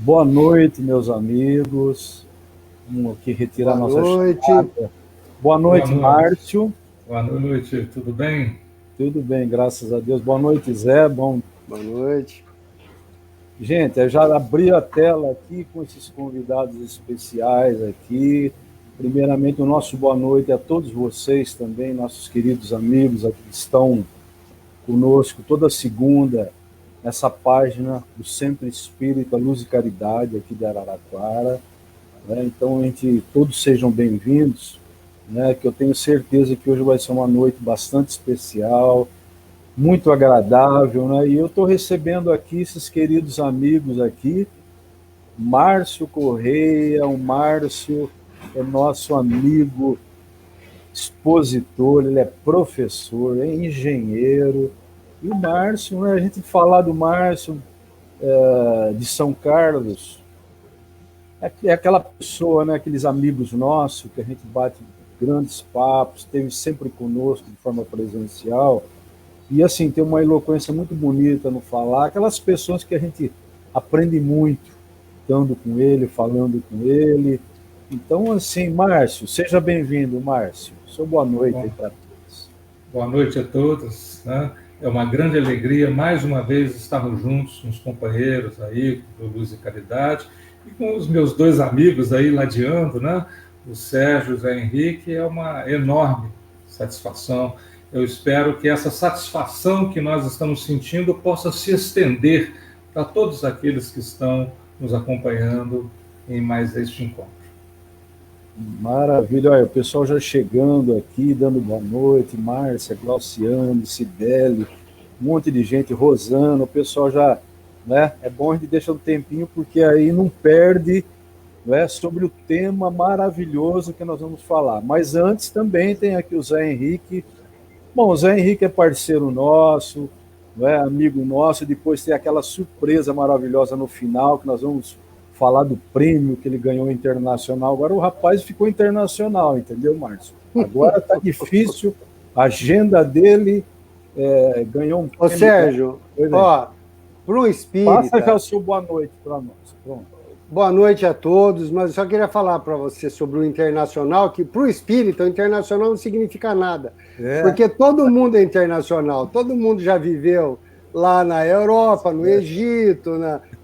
Boa noite, meus amigos. Vamos aqui retirar Boa nossa noite. chamada. Boa Boa noite, noite. Márcio. Boa noite, tudo bem? Tudo bem, graças a Deus. Boa noite, Zé. Boa noite. Gente, eu já abri a tela aqui com esses convidados especiais aqui. Primeiramente, o nosso boa noite a todos vocês também, nossos queridos amigos aqui que estão conosco toda segunda nessa página do Centro Espírita Luz e Caridade aqui de Araraquara. Então, todos sejam bem-vindos, que eu tenho certeza que hoje vai ser uma noite bastante especial, muito agradável, e eu estou recebendo aqui esses queridos amigos aqui, Márcio Correia. O Márcio é nosso amigo expositor, ele é professor, é engenheiro, e o Márcio, a gente falar do Márcio de São Carlos, é aquela pessoa, aqueles amigos nossos que a gente bate grandes papos, esteve sempre conosco de forma presencial, e assim, tem uma eloquência muito bonita no falar, aquelas pessoas que a gente aprende muito, estando com ele, falando com ele. Então, assim, Márcio, seja bem-vindo, Márcio. Sua boa noite aí para todos. Boa noite a todos, né? É uma grande alegria, mais uma vez, estarmos juntos com os companheiros aí do Luz e Caridade, e com os meus dois amigos aí ladeando, né? O Sérgio e o Zé Henrique. É uma enorme satisfação. Eu espero que essa satisfação que nós estamos sentindo possa se estender para todos aqueles que estão nos acompanhando em mais este encontro. Maravilha, olha, o pessoal já chegando aqui, dando boa noite, Márcia, Glauciane, Cibele, um monte de gente, Rosana, o pessoal já, é bom a gente deixar um tempinho, porque aí não perde, sobre o tema maravilhoso que nós vamos falar. Mas antes também tem aqui o Zé Henrique. Bom, o Zé Henrique é parceiro nosso, amigo nosso, depois tem aquela surpresa maravilhosa no final, que nós vamos falar do prêmio que ele ganhou internacional. Agora o rapaz ficou internacional, entendeu, Márcio? Agora está difícil, a agenda dele ganhou um prêmio. Ô, Sérgio, para um espírita... Passa já o seu boa noite para nós. Pronto. Boa noite a todos, mas eu só queria falar para você sobre o internacional, que para o espírita o internacional não significa nada. Porque todo mundo é internacional, todo mundo já viveu lá na Europa, no Egito,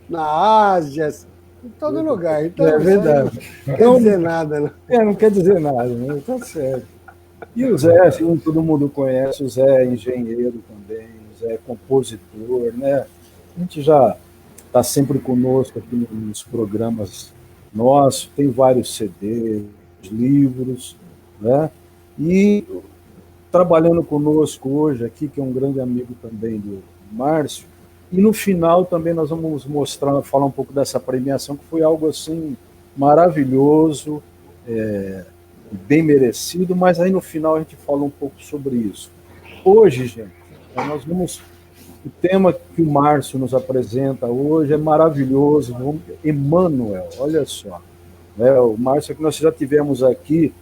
na Ásia, em todo lugar. Então, é verdade. Não quer dizer nada, né? Não quer dizer nada, né? Tá certo. E o Zé, assim, todo mundo conhece, o Zé é engenheiro também, o Zé é compositor, né? A gente já está sempre conosco aqui nos programas nossos, tem vários CDs, livros, E trabalhando conosco hoje aqui, que é um grande amigo também do Márcio, e no final também nós vamos falar um pouco dessa premiação, que foi algo assim maravilhoso, bem merecido, mas aí no final a gente fala um pouco sobre isso. Hoje, gente, o tema que o Márcio nos apresenta hoje é maravilhoso, Emmanuel, olha só. O Márcio, que nós já tivemos aqui,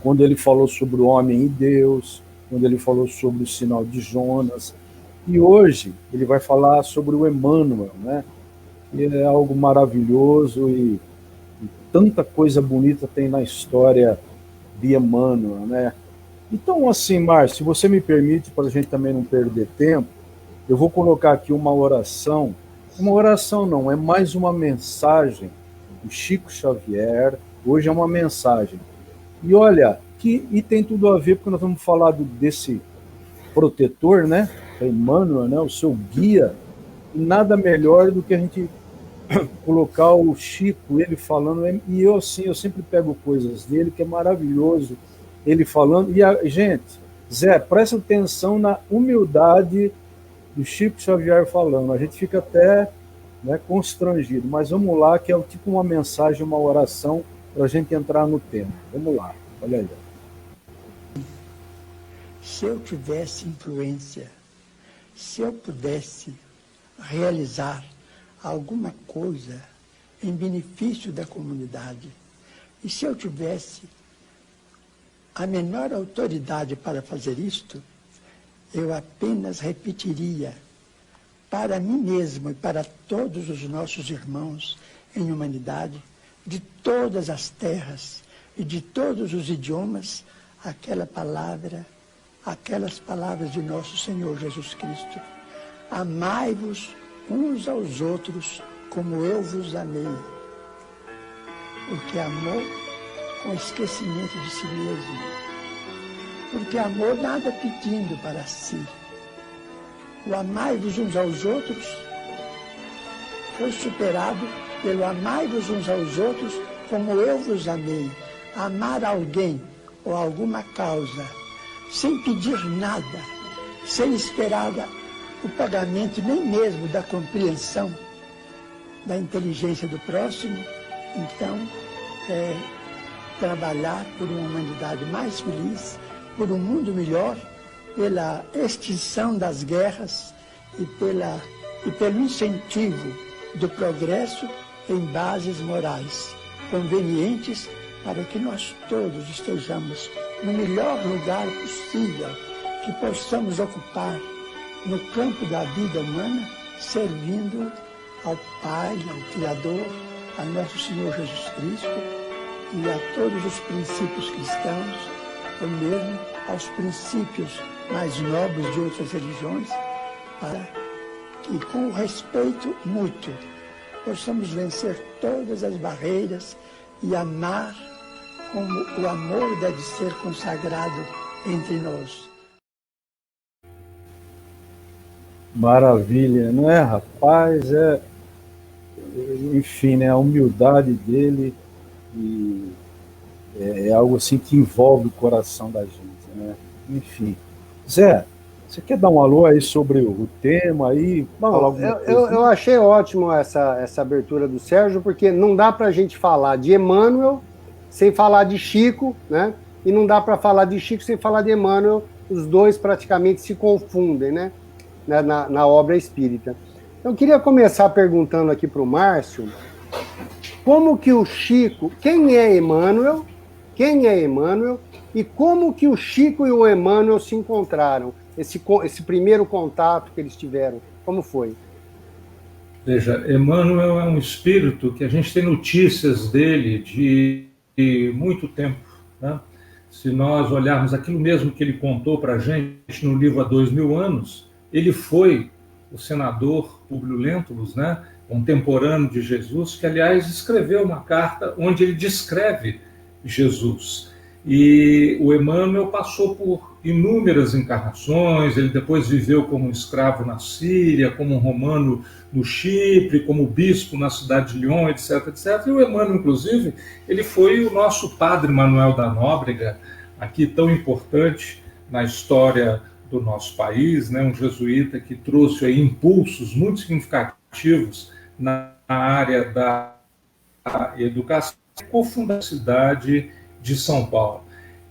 quando ele falou sobre o homem e Deus, quando ele falou sobre o sinal de Jonas, e hoje ele vai falar sobre o Emmanuel, que é algo maravilhoso e tanta coisa bonita tem na história de Emmanuel, Então, assim, Márcio, se você me permite, para a gente também não perder tempo, eu vou colocar aqui uma oração não, é mais uma mensagem do Chico Xavier, hoje é uma mensagem. E olha, e tem tudo a ver, porque nós vamos falar desse protetor, Emmanuel, o seu guia, e nada melhor do que a gente colocar o Chico, ele falando, e eu sempre pego coisas dele, que é maravilhoso, ele falando, gente, Zé, presta atenção na humildade do Chico Xavier falando, a gente fica até constrangido, mas vamos lá, que é tipo uma mensagem, uma oração, para a gente entrar no tema. Vamos lá, olha aí. Se eu tivesse influência, se eu pudesse realizar alguma coisa em benefício da comunidade, e se eu tivesse a menor autoridade para fazer isto, eu apenas repetiria para mim mesmo e para todos os nossos irmãos em humanidade, de todas as terras e de todos os idiomas, aquelas palavras de nosso Senhor Jesus Cristo. Amai-vos uns aos outros como eu vos amei. Porque amor com esquecimento de si mesmo. Porque amor nada pedindo para si. O amai-vos uns aos outros foi superado pelo amai-vos uns aos outros como eu vos amei. Amar alguém ou alguma causa sem pedir nada, sem esperar o pagamento nem mesmo da compreensão da inteligência do próximo, então trabalhar por uma humanidade mais feliz, por um mundo melhor, pela extinção das guerras e pelo incentivo do progresso em bases morais convenientes para que nós todos estejamos no melhor lugar possível que possamos ocupar no campo da vida humana, servindo ao Pai, ao Criador, a nosso Senhor Jesus Cristo e a todos os princípios cristãos, ou mesmo aos princípios mais nobres de outras religiões, para que, com o respeito mútuo, possamos vencer todas as barreiras e amar como o amor deve ser consagrado entre nós. Maravilha, não é, rapaz? Enfim, né, a humildade dele é algo assim que envolve o coração da gente, né? Enfim. Zé, você quer dar um alô aí sobre o tema aí? Bom, eu achei ótimo essa abertura do Sérgio, porque não dá para a gente falar de Emmanuel sem falar de Chico, né? E não dá para falar de Chico sem falar de Emmanuel, os dois praticamente se confundem, né? Na obra espírita. Eu queria começar perguntando aqui para o Márcio, como que o Chico, quem é Emmanuel e como que o Chico e o Emmanuel se encontraram, esse primeiro contato que eles tiveram, como foi? Veja, Emmanuel é um espírito que a gente tem notícias dele de muito tempo, né? Se nós olharmos aquilo mesmo que ele contou para a gente no livro Há 2000 anos, ele foi o senador Públio Lentulus, né, contemporâneo de Jesus, que, aliás, escreveu uma carta onde ele descreve Jesus. E o Emmanuel passou por inúmeras encarnações, ele depois viveu como um escravo na Síria, como um romano no Chipre, como bispo na cidade de Lyon, etc, etc. E o Emmanuel, inclusive, ele foi o nosso padre Manuel da Nóbrega, aqui tão importante na história do nosso país, né? Um jesuíta que trouxe aí impulsos muito significativos na área da educação e cofundou a cidade de São Paulo.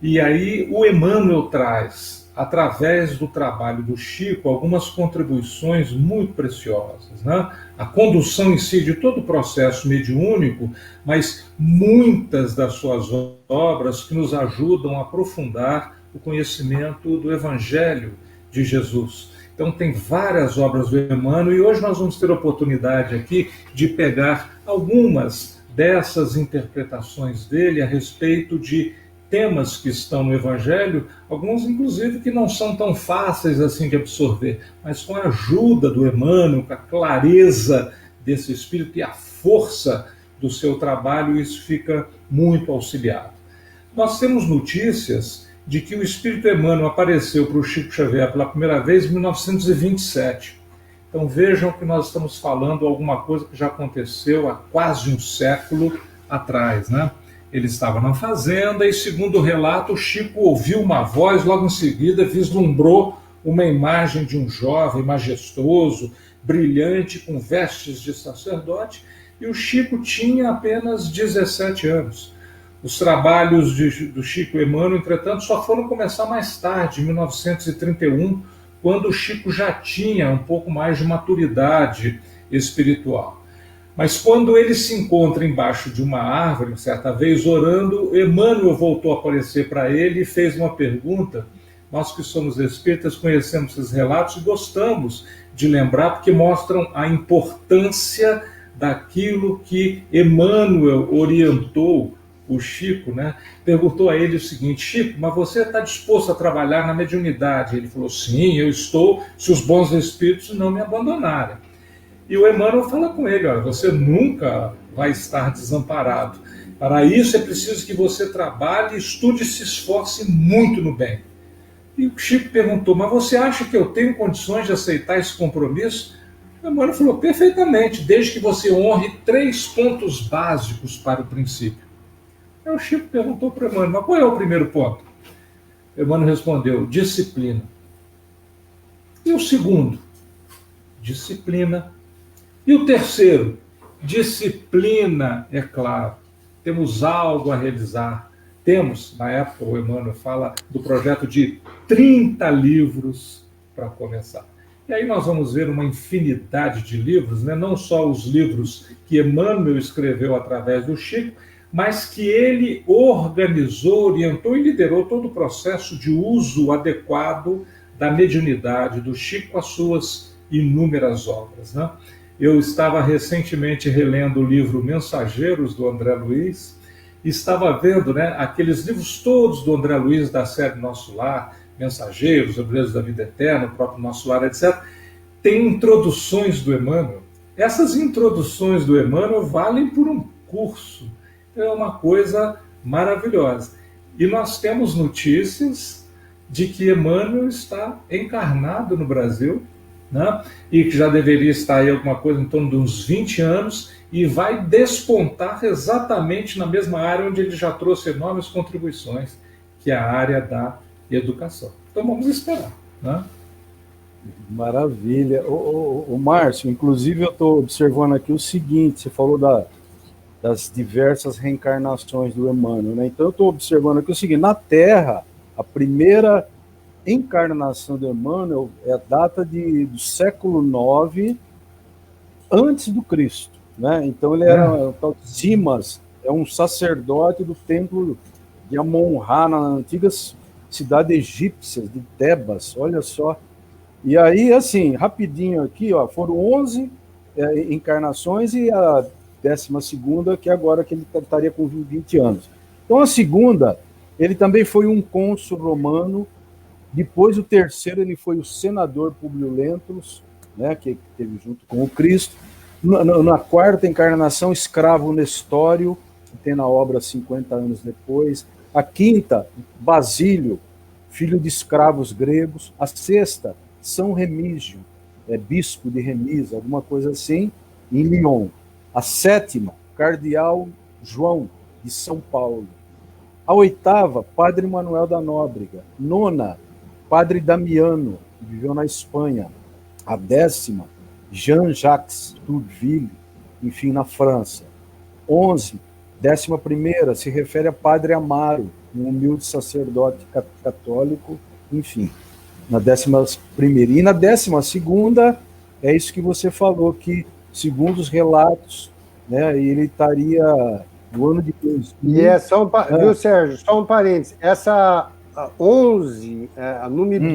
E aí o Emmanuel traz, através do trabalho do Chico, algumas contribuições muito preciosas, né? A condução em si de todo o processo mediúnico, mas muitas das suas obras que nos ajudam a aprofundar o conhecimento do Evangelho de Jesus. Então tem várias obras do Emmanuel e hoje nós vamos ter a oportunidade aqui de pegar algumas dessas interpretações dele a respeito de temas que estão no Evangelho, alguns inclusive que não são tão fáceis assim de absorver, mas com a ajuda do Emmanuel, com a clareza desse espírito e a força do seu trabalho, isso fica muito auxiliado. Nós temos notícias de que o espírito Emmanuel apareceu para o Chico Xavier pela primeira vez em 1927. Então vejam que nós estamos falando alguma coisa que já aconteceu há quase um século atrás, né? Ele estava na fazenda e, segundo o relato, o Chico ouviu uma voz, logo em seguida vislumbrou uma imagem de um jovem majestoso, brilhante, com vestes de sacerdote, e o Chico tinha apenas 17 anos. Os trabalhos do Chico Emmanuel, entretanto, só foram começar mais tarde, em 1931, quando o Chico já tinha um pouco mais de maturidade espiritual. Mas quando ele se encontra embaixo de uma árvore, certa vez orando, Emmanuel voltou a aparecer para ele e fez uma pergunta Nós que somos espíritas conhecemos esses relatos e gostamos de lembrar, porque mostram a importância daquilo que Emmanuel orientou o Chico, né? Perguntou a ele o seguinte: Chico, mas você está disposto a trabalhar na mediunidade? Ele falou: sim, eu estou, se os bons espíritos não me abandonarem. E o Emmanuel fala com ele: olha, você nunca vai estar desamparado. Para isso é preciso que você trabalhe, estude e se esforce muito no bem. E o Chico perguntou: mas você acha que eu tenho condições de aceitar esse compromisso? O Emmanuel falou: perfeitamente, desde que você honre 3 pontos básicos para o princípio. Aí o Chico perguntou para o Emmanuel: mas qual é o primeiro ponto? O Emmanuel respondeu: disciplina. E o segundo? Disciplina. E o terceiro? Disciplina, é claro. Temos algo a realizar. Temos, na época, o Emmanuel fala do projeto de 30 livros para começar. E aí nós vamos ver uma infinidade de livros, né? Não só os livros que Emmanuel escreveu através do Chico, mas que ele organizou, orientou e liderou todo o processo de uso adequado da mediunidade do Chico com as suas inúmeras obras, né? Eu estava recentemente relendo o livro Mensageiros, do André Luiz, e estava vendo, né, aqueles livros todos do André Luiz, da série Nosso Lar, Mensageiros, Obreiros da Vida Eterna, o próprio Nosso Lar, etc. Tem introduções do Emmanuel. Essas introduções do Emmanuel valem por um curso. É uma coisa maravilhosa. E nós temos notícias de que Emmanuel está encarnado no Brasil, né? E que já deveria estar aí alguma coisa em torno de uns 20 anos, e vai despontar exatamente na mesma área onde ele já trouxe enormes contribuições, que é a área da educação. Então vamos esperar, né? Maravilha. O Márcio, inclusive eu estou observando aqui o seguinte: você falou das diversas reencarnações do Emmanuel, né? Então eu estou observando aqui o seguinte: na Terra, a primeira encarnação do Emmanuel é a data do século IX antes do Cristo, né? Então ele era o tal de Simas, é um sacerdote do templo de Amon-Ra, na antiga cidade egípcia de Tebas, olha só. E aí, assim, rapidinho aqui, ó, foram 11 encarnações, e a 12ª, que agora que ele estaria com 20 anos. Então a segunda, ele também foi um cônsul romano. Depois, o terceiro, ele foi o senador Publio Lentulus, né, que teve junto com o Cristo. Na quarta encarnação, escravo Nestório, que tem na obra 50 anos depois. A quinta, Basílio, filho de escravos gregos. A sexta, São Remígio, bispo de Remisa, alguma coisa assim, em Lyon. A sétima, Cardeal João, de São Paulo. A oitava, Padre Manuel da Nóbrega. Nona, Padre Damiano, que viveu na Espanha. A 10ª, Jean-Jacques Tourville, enfim, na França. 11, 11ª, se refere a Padre Amaro, um humilde sacerdote católico, enfim, na 11ª. E na 12ª, é isso que você falou, que, segundo os relatos, né, ele estaria no ano de 2000. E é só viu, Sérgio, só um parênteses. Essa 11,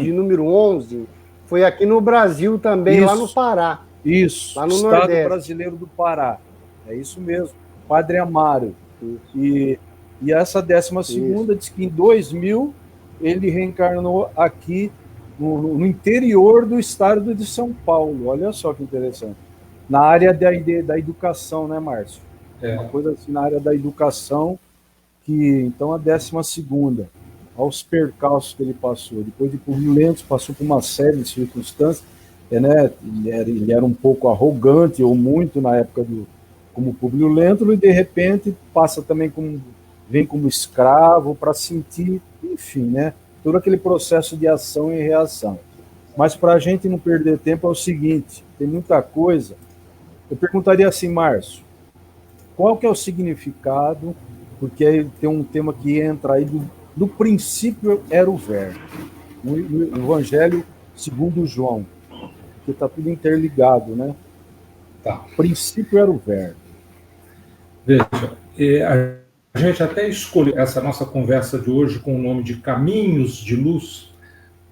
de número 11, foi aqui no Brasil também, lá no Pará. Isso, lá no Estado Nordeste. Brasileiro do Pará. É isso mesmo, Padre Amaro. E essa 12ª diz que em 2000 ele reencarnou aqui no interior do estado de São Paulo. Olha só que interessante. Na área da educação, né, Márcio? Uma coisa assim, na área da educação, que então a 12ª, aos percalços que ele passou. Depois de Publio Lentulus, passou por uma série de circunstâncias, né? Ele era um pouco arrogante, ou muito na época como Publio Lentulus, e de repente passa também vem como escravo para sentir, enfim, né? Todo aquele processo de ação e reação. Mas para a gente não perder tempo é o seguinte: tem muita coisa. Eu perguntaria assim, Márcio, qual que é o significado, porque aí tem um tema que entra aí do princípio era o verbo, no Evangelho segundo João, que está tudo interligado, né? Tá. O princípio era o verbo. Veja, a gente até escolheu essa nossa conversa de hoje com o nome de Caminhos de Luz,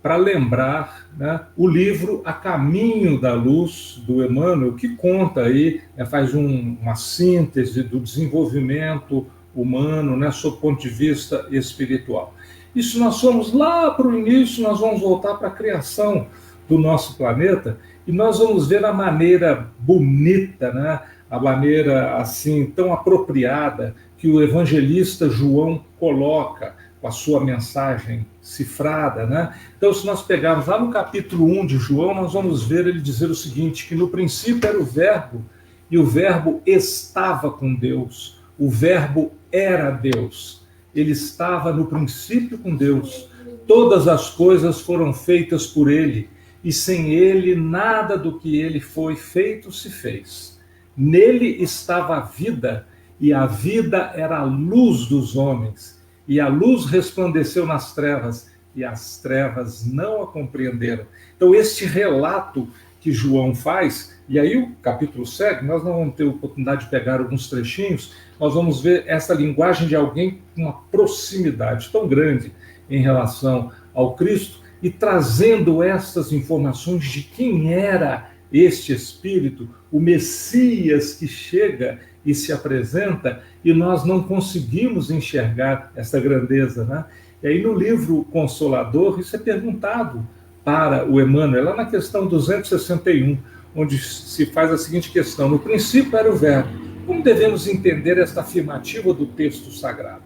para lembrar, né, o livro A Caminho da Luz, do Emmanuel, que conta aí, faz uma síntese do desenvolvimento humano, né, sob o ponto de vista espiritual. E se nós formos lá para o início, nós vamos voltar para a criação do nosso planeta e nós vamos ver a maneira bonita, né, a maneira assim tão apropriada que o evangelista João coloca com a sua mensagem cifrada, né? Então, se nós pegarmos lá no capítulo 1 de João, nós vamos ver ele dizer o seguinte, que no princípio era o Verbo, e o Verbo estava com Deus, o Verbo era Deus, ele estava no princípio com Deus, todas as coisas foram feitas por ele, e sem ele nada do que ele foi feito se fez. Nele estava a vida, e a vida era a luz dos homens, e a luz resplandeceu nas trevas, e as trevas não a compreenderam. Então, este relato que João faz, e aí o capítulo segue, nós não vamos ter oportunidade de pegar alguns trechinhos, nós vamos ver essa linguagem de alguém com uma proximidade tão grande em relação ao Cristo, e trazendo essas informações de quem era este Espírito, o Messias que chega e se apresenta, e nós não conseguimos enxergar essa grandeza, né? E aí no livro Consolador, isso é perguntado para o Emmanuel, lá na questão 261, onde se faz a seguinte questão: no princípio era o Verbo. Como devemos entender esta afirmativa do texto sagrado?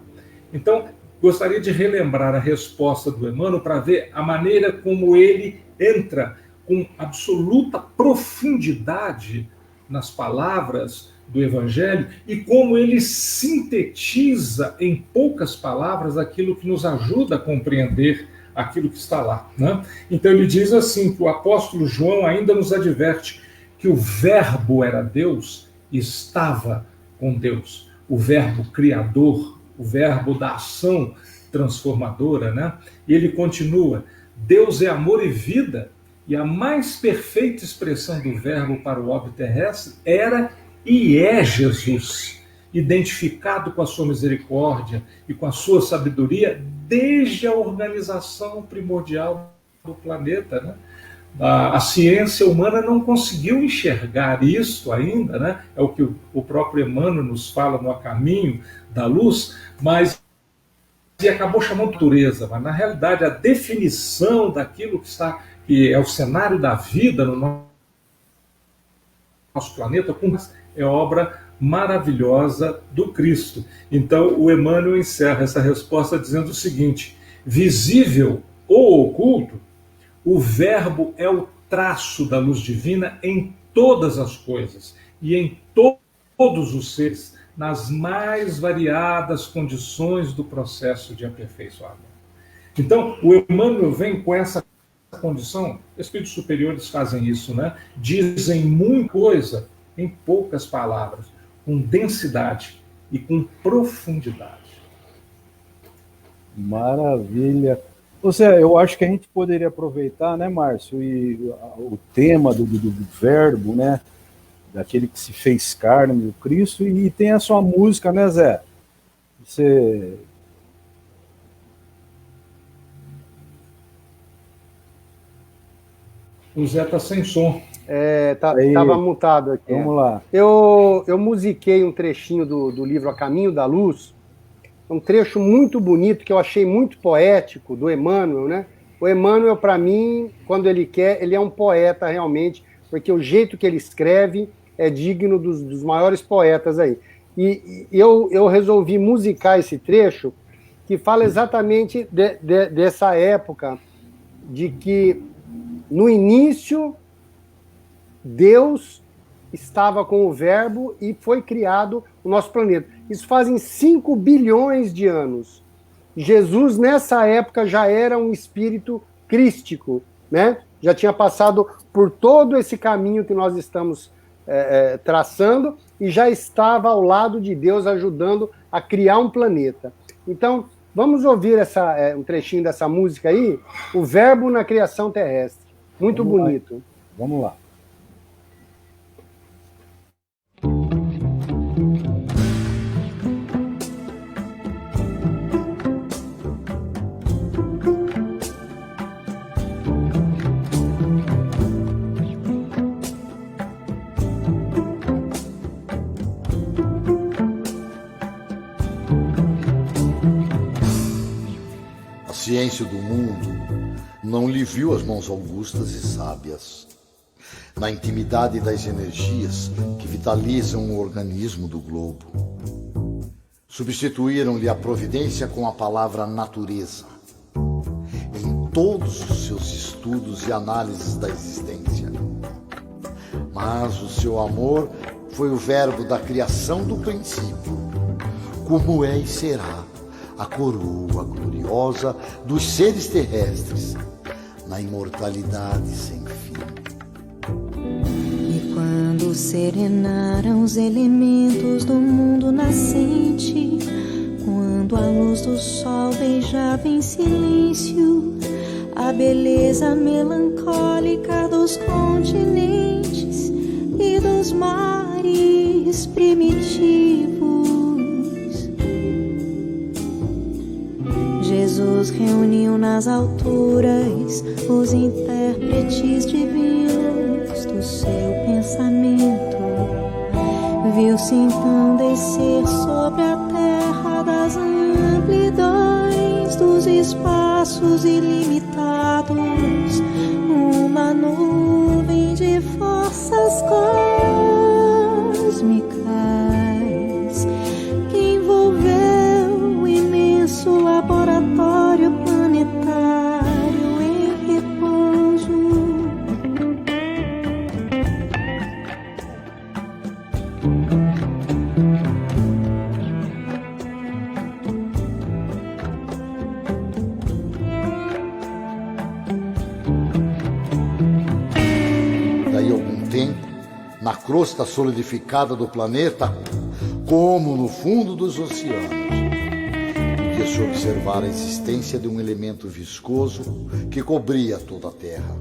Então, gostaria de relembrar a resposta do Emmanuel para ver a maneira como ele entra com absoluta profundidade nas palavras do Evangelho e como ele sintetiza em poucas palavras aquilo que nos ajuda a compreender aquilo que está lá, né? Então ele diz assim, que o apóstolo João ainda nos adverte que o Verbo era Deus e estava com Deus. O Verbo criador, o Verbo da ação transformadora, né? E ele continua, Deus é amor e vida, e a mais perfeita expressão do Verbo para o orbe terrestre era e é Jesus, identificado com a sua misericórdia e com a sua sabedoria desde a organização primordial do planeta, né? A ciência humana não conseguiu enxergar isso ainda, né? É o que o próprio Emmanuel nos fala no A Caminho da Luz, mas e acabou chamando de natureza, mas na realidade a definição daquilo que é o cenário da vida no nosso planeta é obra maravilhosa do Cristo. Então o Emmanuel encerra essa resposta dizendo o seguinte: visível ou oculto, o Verbo é o traço da luz divina em todas as coisas e em todos os seres, nas mais variadas condições do processo de aperfeiçoamento. Então, o Emmanuel vem com essa condição, espíritos superiores fazem isso, né? Dizem muita coisa em poucas palavras, com densidade e com profundidade. Maravilha. Ou seja, eu acho que a gente poderia aproveitar, né, Márcio, e o tema do Verbo, né, daquele que se fez carne, o Cristo, e tem a sua música, né, Zé? Você... O Zé está sem som. Estava mutado aqui. Vamos lá. Eu musiquei um trechinho do livro A Caminho da Luz, um trecho muito bonito, que eu achei muito poético, do Emmanuel, né? O Emmanuel, para mim, quando ele quer, ele é um poeta realmente, porque o jeito que ele escreve é digno dos maiores poetas aí. E eu resolvi musicar esse trecho, que fala exatamente dessa época, de que no início Deus estava com o Verbo e foi criado o nosso planeta. Isso fazem 5 bilhões de anos. Jesus, nessa época, já era um espírito crístico, né? Já tinha passado por todo esse caminho que nós estamos traçando e já estava ao lado de Deus, ajudando a criar um planeta. Então, vamos ouvir um trechinho dessa música aí, O Verbo na Criação Terrestre. Muito bonito. Vamos lá. ciência do mundo não lhe viu as mãos augustas e sábias. Na intimidade das energias que vitalizam o organismo do globo. Substituíram-lhe a providência com a palavra natureza. Em todos os seus estudos e análises da existência. Mas o seu amor foi o verbo da criação do princípio, como é e será a coroa gloriosa dos seres terrestres, na imortalidade sem fim. E quando serenaram os elementos do mundo nascente, quando a luz do sol beijava em silêncio a beleza melancólica dos continentes e dos mares primitivos, Jesus reuniu nas alturas os intérpretes divinos do seu pensamento. Viu-se então descer sobre a terra das amplidões dos espaços ilimitados uma nuvem de forças cósmicas que envolveu o imenso laboratório planetário em repouso. Daí algum tempo, na crosta solidificada do planeta, como no fundo dos oceanos, podia-se observar a existência de um elemento viscoso que cobria toda a Terra.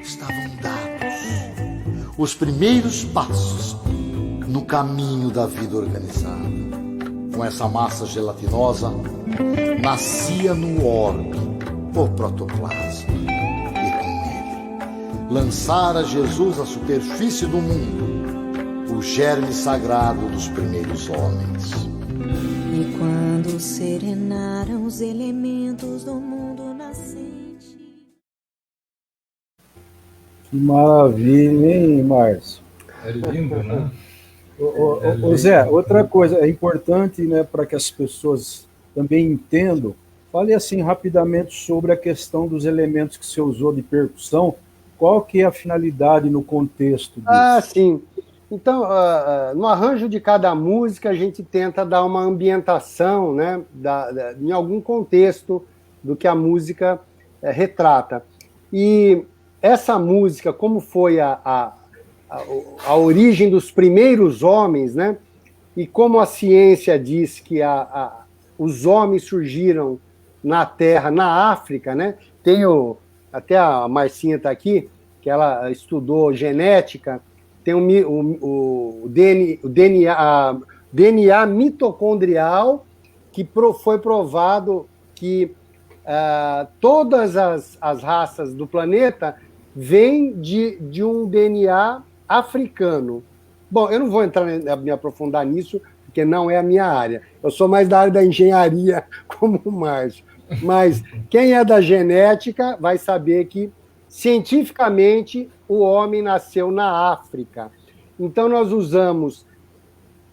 Estavam dados os primeiros passos no caminho da vida organizada. Com essa massa gelatinosa, nascia no orbe o protoplasma. Lançara Jesus à superfície do mundo, o germe sagrado dos primeiros homens. E quando serenaram os elementos do mundo nascente. Que maravilha, hein, Márcio? É lindo, né? Ô Zé, outra coisa é importante, né, para que as pessoas também entendam. Fale assim rapidamente sobre a questão dos elementos que você usou de percussão. Qual que é a finalidade no contexto disso? Ah, sim. Então, no arranjo de cada música, a gente tenta dar uma ambientação, né, em algum contexto do que a música retrata. E essa música, como foi a origem dos primeiros homens, né, e como a ciência diz que os homens surgiram na Terra, na África, né, até a Marcinha está aqui, que ela estudou genética, tem o DNA mitocondrial, que foi provado que todas as raças do planeta vêm de um DNA africano. Bom, eu não vou me aprofundar nisso, porque não é a minha área. Eu sou mais da área da engenharia, como o Márcio. Mas quem é da genética vai saber que, cientificamente, o homem nasceu na África. Então, nós usamos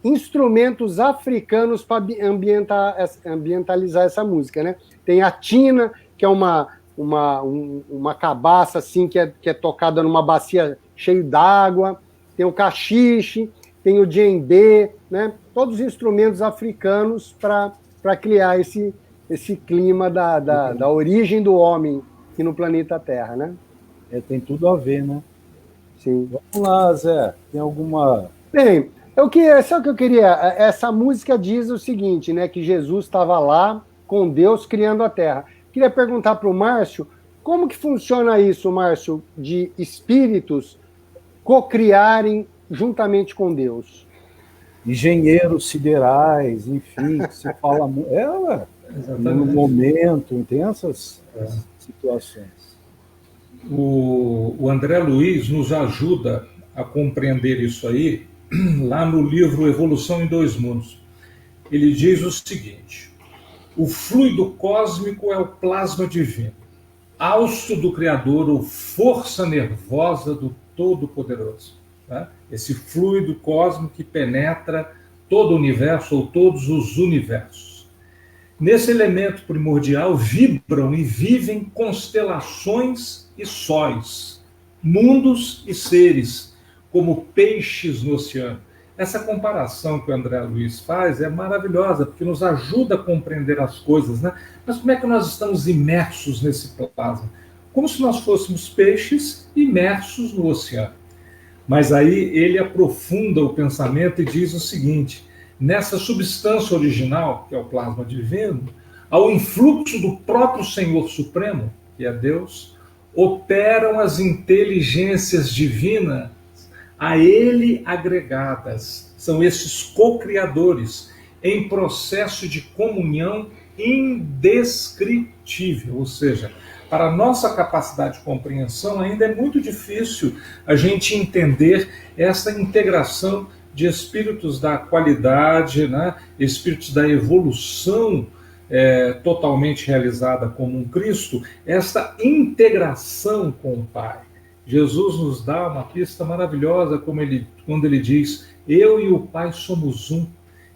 instrumentos africanos para ambientalizar essa música, né? Tem a tina, que é uma cabaça assim, que é tocada numa bacia cheia d'água. Tem o caxixe, tem o djembe, né? Todos os instrumentos africanos para criar esse clima da origem do homem aqui no planeta Terra, né? Tem tudo a ver, né? Sim. Vamos lá, Zé. Tem alguma... Bem, sabe o que eu queria? Essa música diz o seguinte, né? Que Jesus estava lá com Deus criando a Terra. Queria perguntar para o Márcio, como que funciona isso, Márcio, de espíritos cocriarem juntamente com Deus? Engenheiros siderais, enfim, que se fala muito. No momento, tem essas situações. O André Luiz nos ajuda a compreender isso aí lá no livro Evolução em Dois Mundos. Ele diz o seguinte: O fluido cósmico é o plasma divino, hausto do Criador ou força nervosa do Todo-Poderoso. Né? Esse fluido cósmico que penetra todo o universo ou todos os universos. Nesse elemento primordial vibram e vivem constelações e sóis, mundos e seres, como peixes no oceano. Essa comparação que o André Luiz faz é maravilhosa, porque nos ajuda a compreender as coisas, né? Mas como é que nós estamos imersos nesse plasma? Como se nós fôssemos peixes imersos no oceano. Mas aí ele aprofunda o pensamento e diz o seguinte: nessa substância original, que é o plasma divino, ao influxo do próprio Senhor Supremo, que é Deus, operam as inteligências divinas a ele agregadas. São esses co-criadores em processo de comunhão indescritível, ou seja, para a nossa capacidade de compreensão ainda é muito difícil a gente entender essa integração de espíritos da qualidade, né? Espíritos da evolução totalmente realizada como um Cristo, essa integração com o Pai. Jesus nos dá uma pista maravilhosa quando ele diz: eu e o Pai somos um.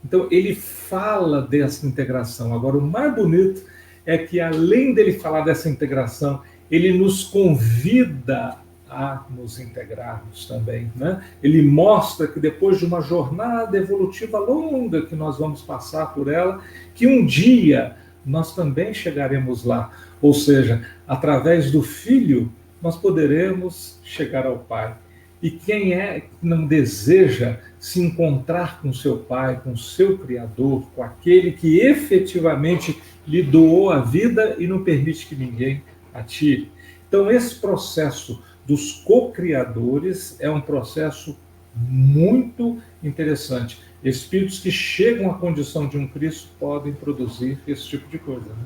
Então ele fala dessa integração. Agora, o mais bonito é que, além dele falar dessa integração, ele nos convida a nos integrarmos também, né? Ele mostra que depois de uma jornada evolutiva longa que nós vamos passar por ela, que um dia nós também chegaremos lá. Ou seja, através do Filho, nós poderemos chegar ao Pai. E quem é que não deseja se encontrar com seu Pai, com seu Criador, com aquele que efetivamente lhe doou a vida e não permite que ninguém a tire? Então, esse processo dos co-criadores é um processo muito interessante. Espíritos que chegam à condição de um Cristo podem produzir esse tipo de coisa, né?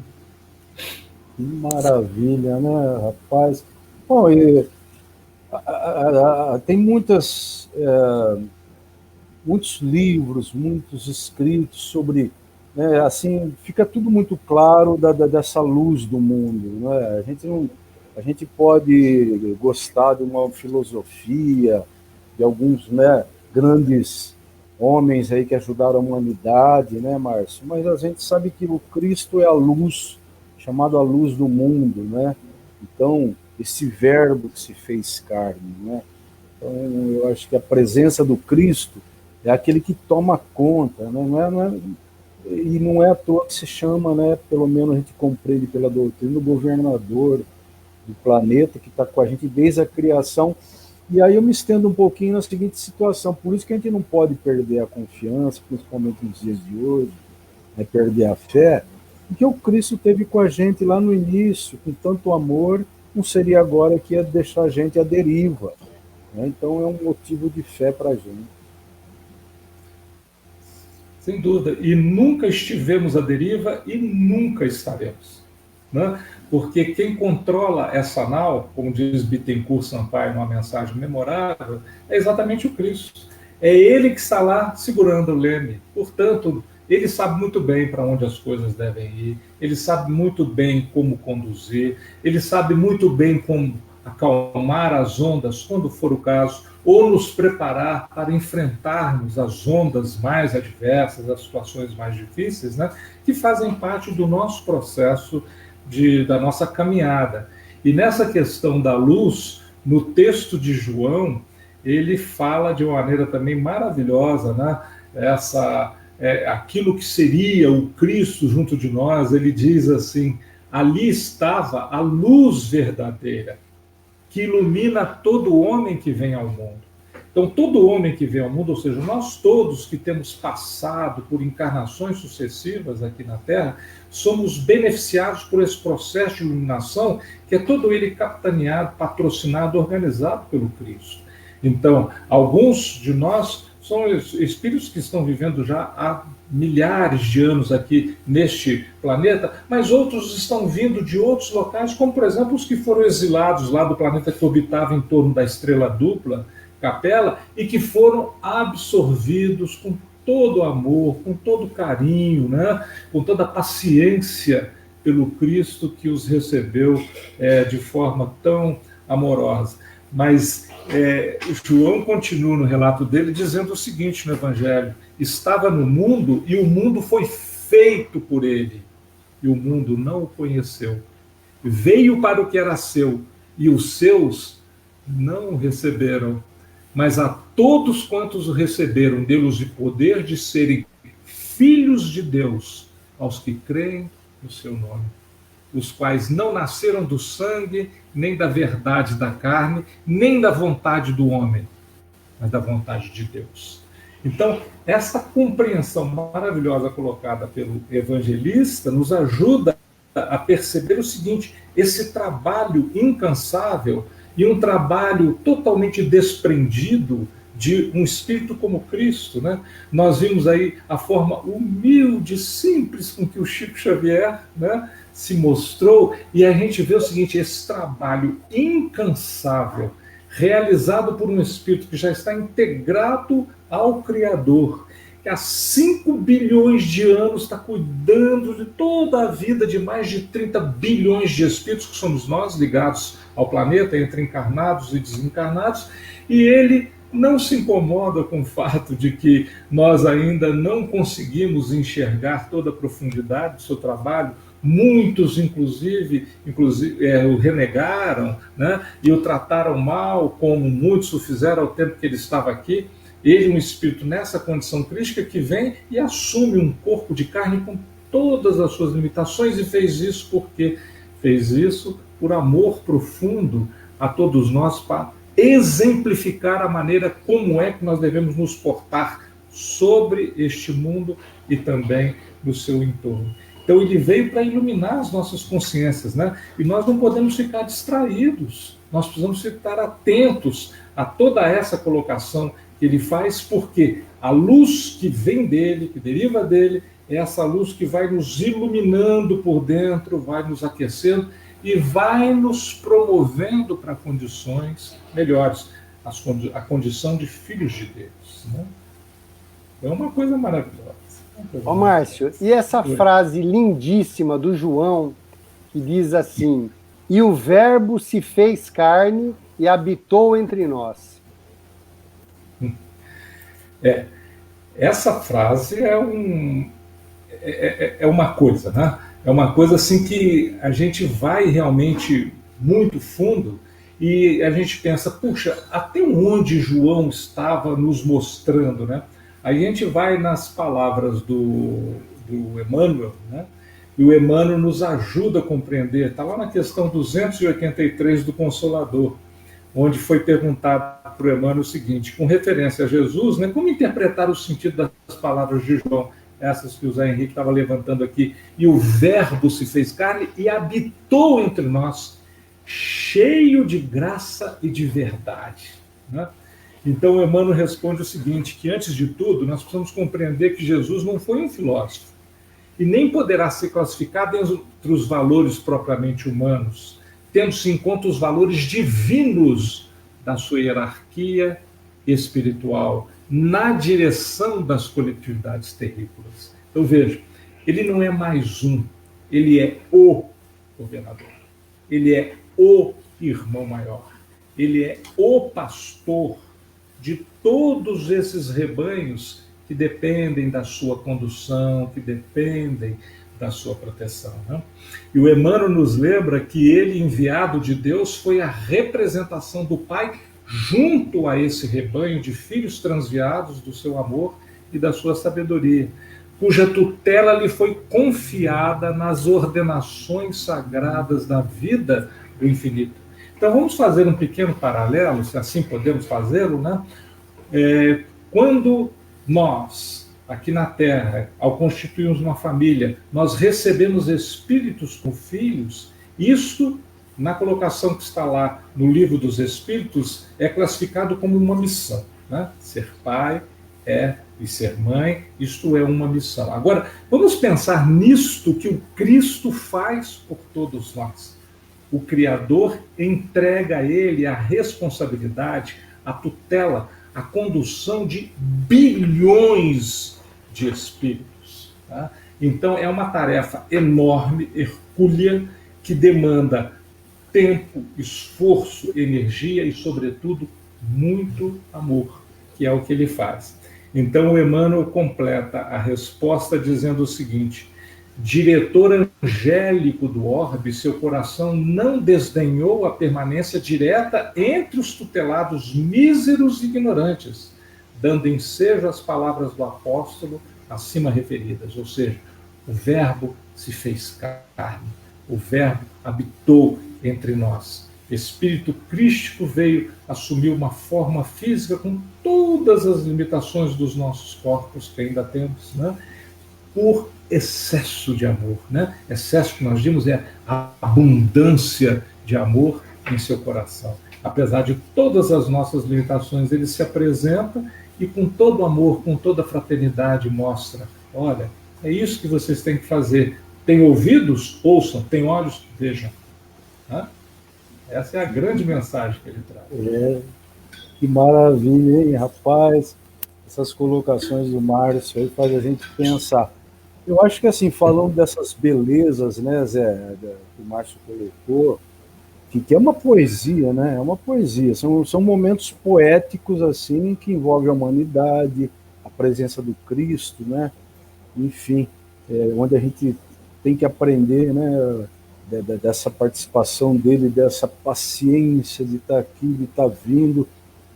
Que maravilha, né, rapaz? Bom, tem muitos livros, muitos escritos sobre, né, assim, fica tudo muito claro dessa luz do mundo, né? A gente pode gostar de uma filosofia, de alguns, né, grandes homens aí que ajudaram a humanidade, né, Márcio? Mas a gente sabe que o Cristo é a luz, chamado a luz do mundo, né? Então, esse verbo que se fez carne, né? Então, eu acho que a presença do Cristo é aquele que toma conta, né? E não é à toa que se chama, né, pelo menos a gente compreende pela doutrina, o governador do planeta, que está com a gente desde a criação. E aí eu me estendo um pouquinho na seguinte situação: por isso que a gente não pode perder a confiança, principalmente nos dias de hoje, né, perder a fé, porque o Cristo esteve com a gente lá no início, com tanto amor, não seria agora que ia deixar a gente à deriva, né? Então é um motivo de fé para a gente. Sem dúvida. E nunca estivemos à deriva e nunca estaremos, né? Porque quem controla essa nau, como diz Bittencourt Sampaio numa mensagem memorável, é exatamente o Cristo. É ele que está lá segurando o leme. Portanto, ele sabe muito bem para onde as coisas devem ir, ele sabe muito bem como conduzir, ele sabe muito bem como acalmar as ondas, quando for o caso, ou nos preparar para enfrentarmos as ondas mais adversas, as situações mais difíceis, né, que fazem parte do nosso processo, da nossa caminhada. E nessa questão da luz, no texto de João, ele fala de uma maneira também maravilhosa, né, aquilo que seria o Cristo junto de nós. Ele diz assim: ali estava a luz verdadeira, que ilumina todo homem que vem ao mundo. Então, todo homem que vem ao mundo, ou seja, nós todos que temos passado por encarnações sucessivas aqui na Terra, somos beneficiados por esse processo de iluminação, que é todo ele capitaneado, patrocinado, organizado pelo Cristo. Então, alguns de nós são espíritos que estão vivendo já há milhares de anos aqui neste planeta, mas outros estão vindo de outros locais, como, por exemplo, os que foram exilados lá do planeta que orbitava em torno da estrela dupla, Capela, e que foram absorvidos com todo amor, com todo carinho, né? Com toda paciência pelo Cristo que os recebeu de forma tão amorosa. Mas João continua no relato dele dizendo o seguinte no Evangelho: estava no mundo e o mundo foi feito por ele, e o mundo não o conheceu. Veio para o que era seu, e os seus não o receberam. Mas a todos quantos o receberam, deu-lhes o poder de serem filhos de Deus, aos que creem no seu nome, os quais não nasceram do sangue, nem da verdade da carne, nem da vontade do homem, mas da vontade de Deus. Então, essa compreensão maravilhosa colocada pelo evangelista nos ajuda a perceber o seguinte: esse trabalho incansável e um trabalho totalmente desprendido de um espírito como Cristo, né? Nós vimos aí a forma humilde, simples com que o Chico Xavier, né, se mostrou, e a gente vê o seguinte: esse trabalho incansável, realizado por um espírito que já está integrado ao Criador, que há 5 bilhões de anos está cuidando de toda a vida de mais de 30 bilhões de espíritos, que somos nós, ligados ao planeta, entre encarnados e desencarnados, e ele não se incomoda com o fato de que nós ainda não conseguimos enxergar toda a profundidade do seu trabalho. Muitos, inclusive o renegaram, né, e o trataram mal, como muitos o fizeram ao tempo que ele estava aqui. Ele, um espírito nessa condição crítica, que vem e assume um corpo de carne com todas as suas limitações, e fez isso porque fez isso por amor profundo a todos nós, para exemplificar a maneira como é que nós devemos nos portar sobre este mundo e também no seu entorno. Então ele veio para iluminar as nossas consciências, né? E nós não podemos ficar distraídos, nós precisamos estar atentos a toda essa colocação que ele faz, porque a luz que vem dele, que deriva dele, é essa luz que vai nos iluminando por dentro, vai nos aquecendo e vai nos promovendo para condições melhores, a condição de filhos de Deus, né? É uma coisa maravilhosa. Ó, Márcio, e essa frase lindíssima do João, que diz assim: e o Verbo se fez carne e habitou entre nós. Essa frase é uma coisa, né? É uma coisa assim que a gente vai realmente muito fundo e a gente pensa, puxa, até onde João estava nos mostrando, né? Aí a gente vai nas palavras do Emmanuel, né? E o Emmanuel nos ajuda a compreender. Está lá na questão 283 do Consolador, onde foi perguntado para o Emmanuel o seguinte, com referência a Jesus, né, como interpretar o sentido das palavras de João, essas que o Zé Henrique estava levantando aqui: e o Verbo se fez carne e habitou entre nós, cheio de graça e de verdade, né? Então o Emmanuel responde o seguinte, que antes de tudo nós precisamos compreender que Jesus não foi um filósofo, e nem poderá ser classificado entre os valores propriamente humanos, tendo-se em conta os valores divinos da sua hierarquia espiritual, na direção das coletividades terrícolas. Então veja, ele não é mais um, ele é o governador, ele é o irmão maior, ele é o pastor de todos esses rebanhos que dependem da sua condução, que dependem da sua proteção, né? E o Emmanuel nos lembra que ele, enviado de Deus, foi a representação do Pai junto a esse rebanho de filhos transviados do seu amor e da sua sabedoria, cuja tutela lhe foi confiada nas ordenações sagradas da vida do infinito. Então vamos fazer um pequeno paralelo, se assim podemos fazê-lo, né? Quando nós, aqui na Terra, ao constituirmos uma família, nós recebemos espíritos como filhos, isto, na colocação que está lá no Livro dos Espíritos, é classificado como uma missão, né? Ser pai e ser mãe, isto é uma missão. Agora, vamos pensar nisto que o Cristo faz por todos nós. O Criador entrega a ele a responsabilidade, a tutela, a condução de bilhões de espíritos. Tá? Então, é uma tarefa enorme, hercúlea, que demanda tempo, esforço, energia e, sobretudo, muito amor, que é o que ele faz. Então, o Emmanuel completa a resposta dizendo o seguinte: diretor angélico do orbe, seu coração não desdenhou a permanência direta entre os tutelados míseros e ignorantes, dando ensejo às palavras do apóstolo acima referidas, ou seja, o Verbo se fez carne, o Verbo habitou entre nós. Espírito crístico veio assumir uma forma física com todas as limitações dos nossos corpos que ainda temos, né? Por excesso de amor, né? Excesso que nós dimos é a abundância de amor em seu coração. Apesar de todas as nossas limitações, ele se apresenta e com todo amor, com toda fraternidade mostra: olha, é isso que vocês têm que fazer. Tem ouvidos? Ouçam. Tem olhos? Vejam. Né? Essa é a grande mensagem que ele traz. Que maravilha, hein, rapaz? Essas colocações do Márcio aí fazem a gente pensar. Eu acho que, assim, falando dessas belezas, né, Zé, que o Márcio colocou, que é uma poesia, né? É uma poesia. São momentos poéticos, assim, que envolvem a humanidade, a presença do Cristo, né? Enfim, onde a gente tem que aprender, né, dessa participação dele, dessa paciência de estar aqui, de estar vindo,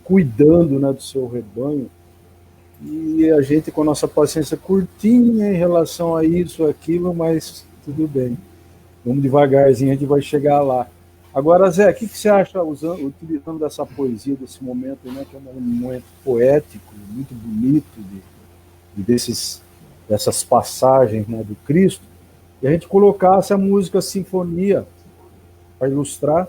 cuidando, né, do seu rebanho. E a gente com a nossa paciência curtinha em relação a isso, aquilo, mas tudo bem. Vamos devagarzinho, a gente vai chegar lá. Agora, Zé, o que você acha, utilizando dessa poesia, desse momento, né, que é um momento poético, muito bonito, dessas passagens, né, do Cristo, e a gente colocasse a música Sinfonia para ilustrar?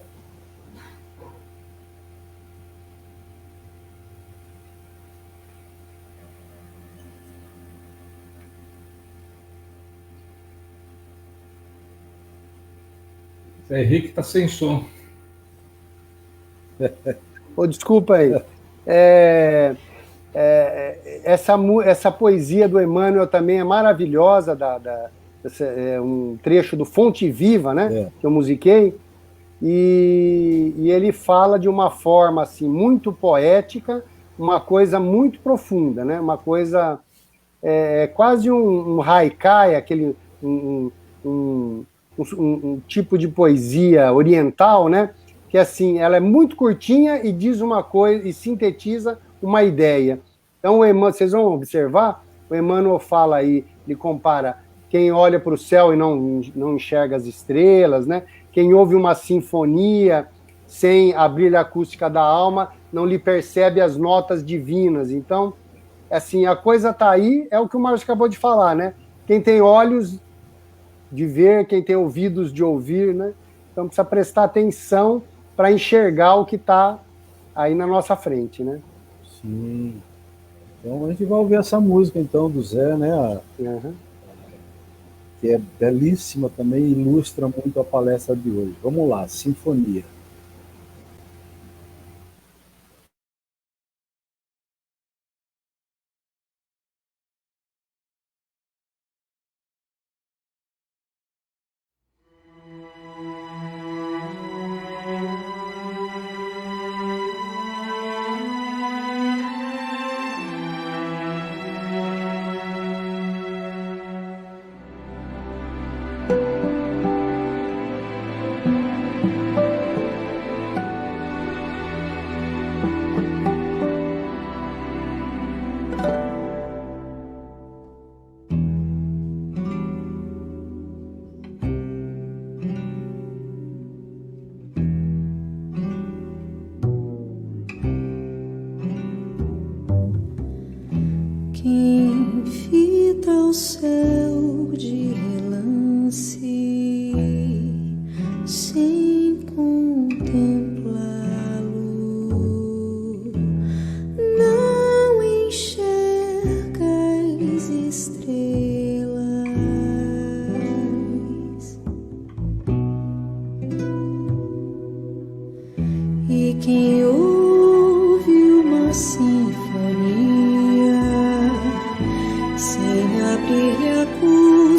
Zé Henrique está sem som. Desculpa aí. Essa poesia do Emmanuel também é maravilhosa, um trecho do Fonte Viva, né, que eu musiquei, e ele fala de uma forma assim, muito poética, uma coisa muito profunda, né, uma coisa quase um haikai, aquele um tipo de poesia oriental, né, que assim, ela é muito curtinha e diz uma coisa e sintetiza uma ideia. Então, vocês vão observar, o Emmanuel fala aí, ele compara quem olha para o céu e não enxerga as estrelas, né? Quem ouve uma sinfonia sem abrir a acústica da alma, não lhe percebe as notas divinas. Então, assim, a coisa está aí, é o que o Márcio acabou de falar, né? Quem tem olhos de ver, quem tem ouvidos de ouvir, né? Então, precisa prestar atenção para enxergar o que está aí na nossa frente, né? Sim. Então a gente vai ouvir essa música então do Zé, né? Que é belíssima também e ilustra muito a palestra de hoje. Vamos lá, Sinfonia.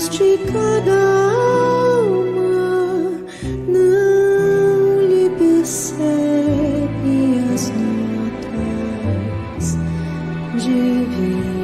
Sofisticada alma não lhe percebe as notas divinas.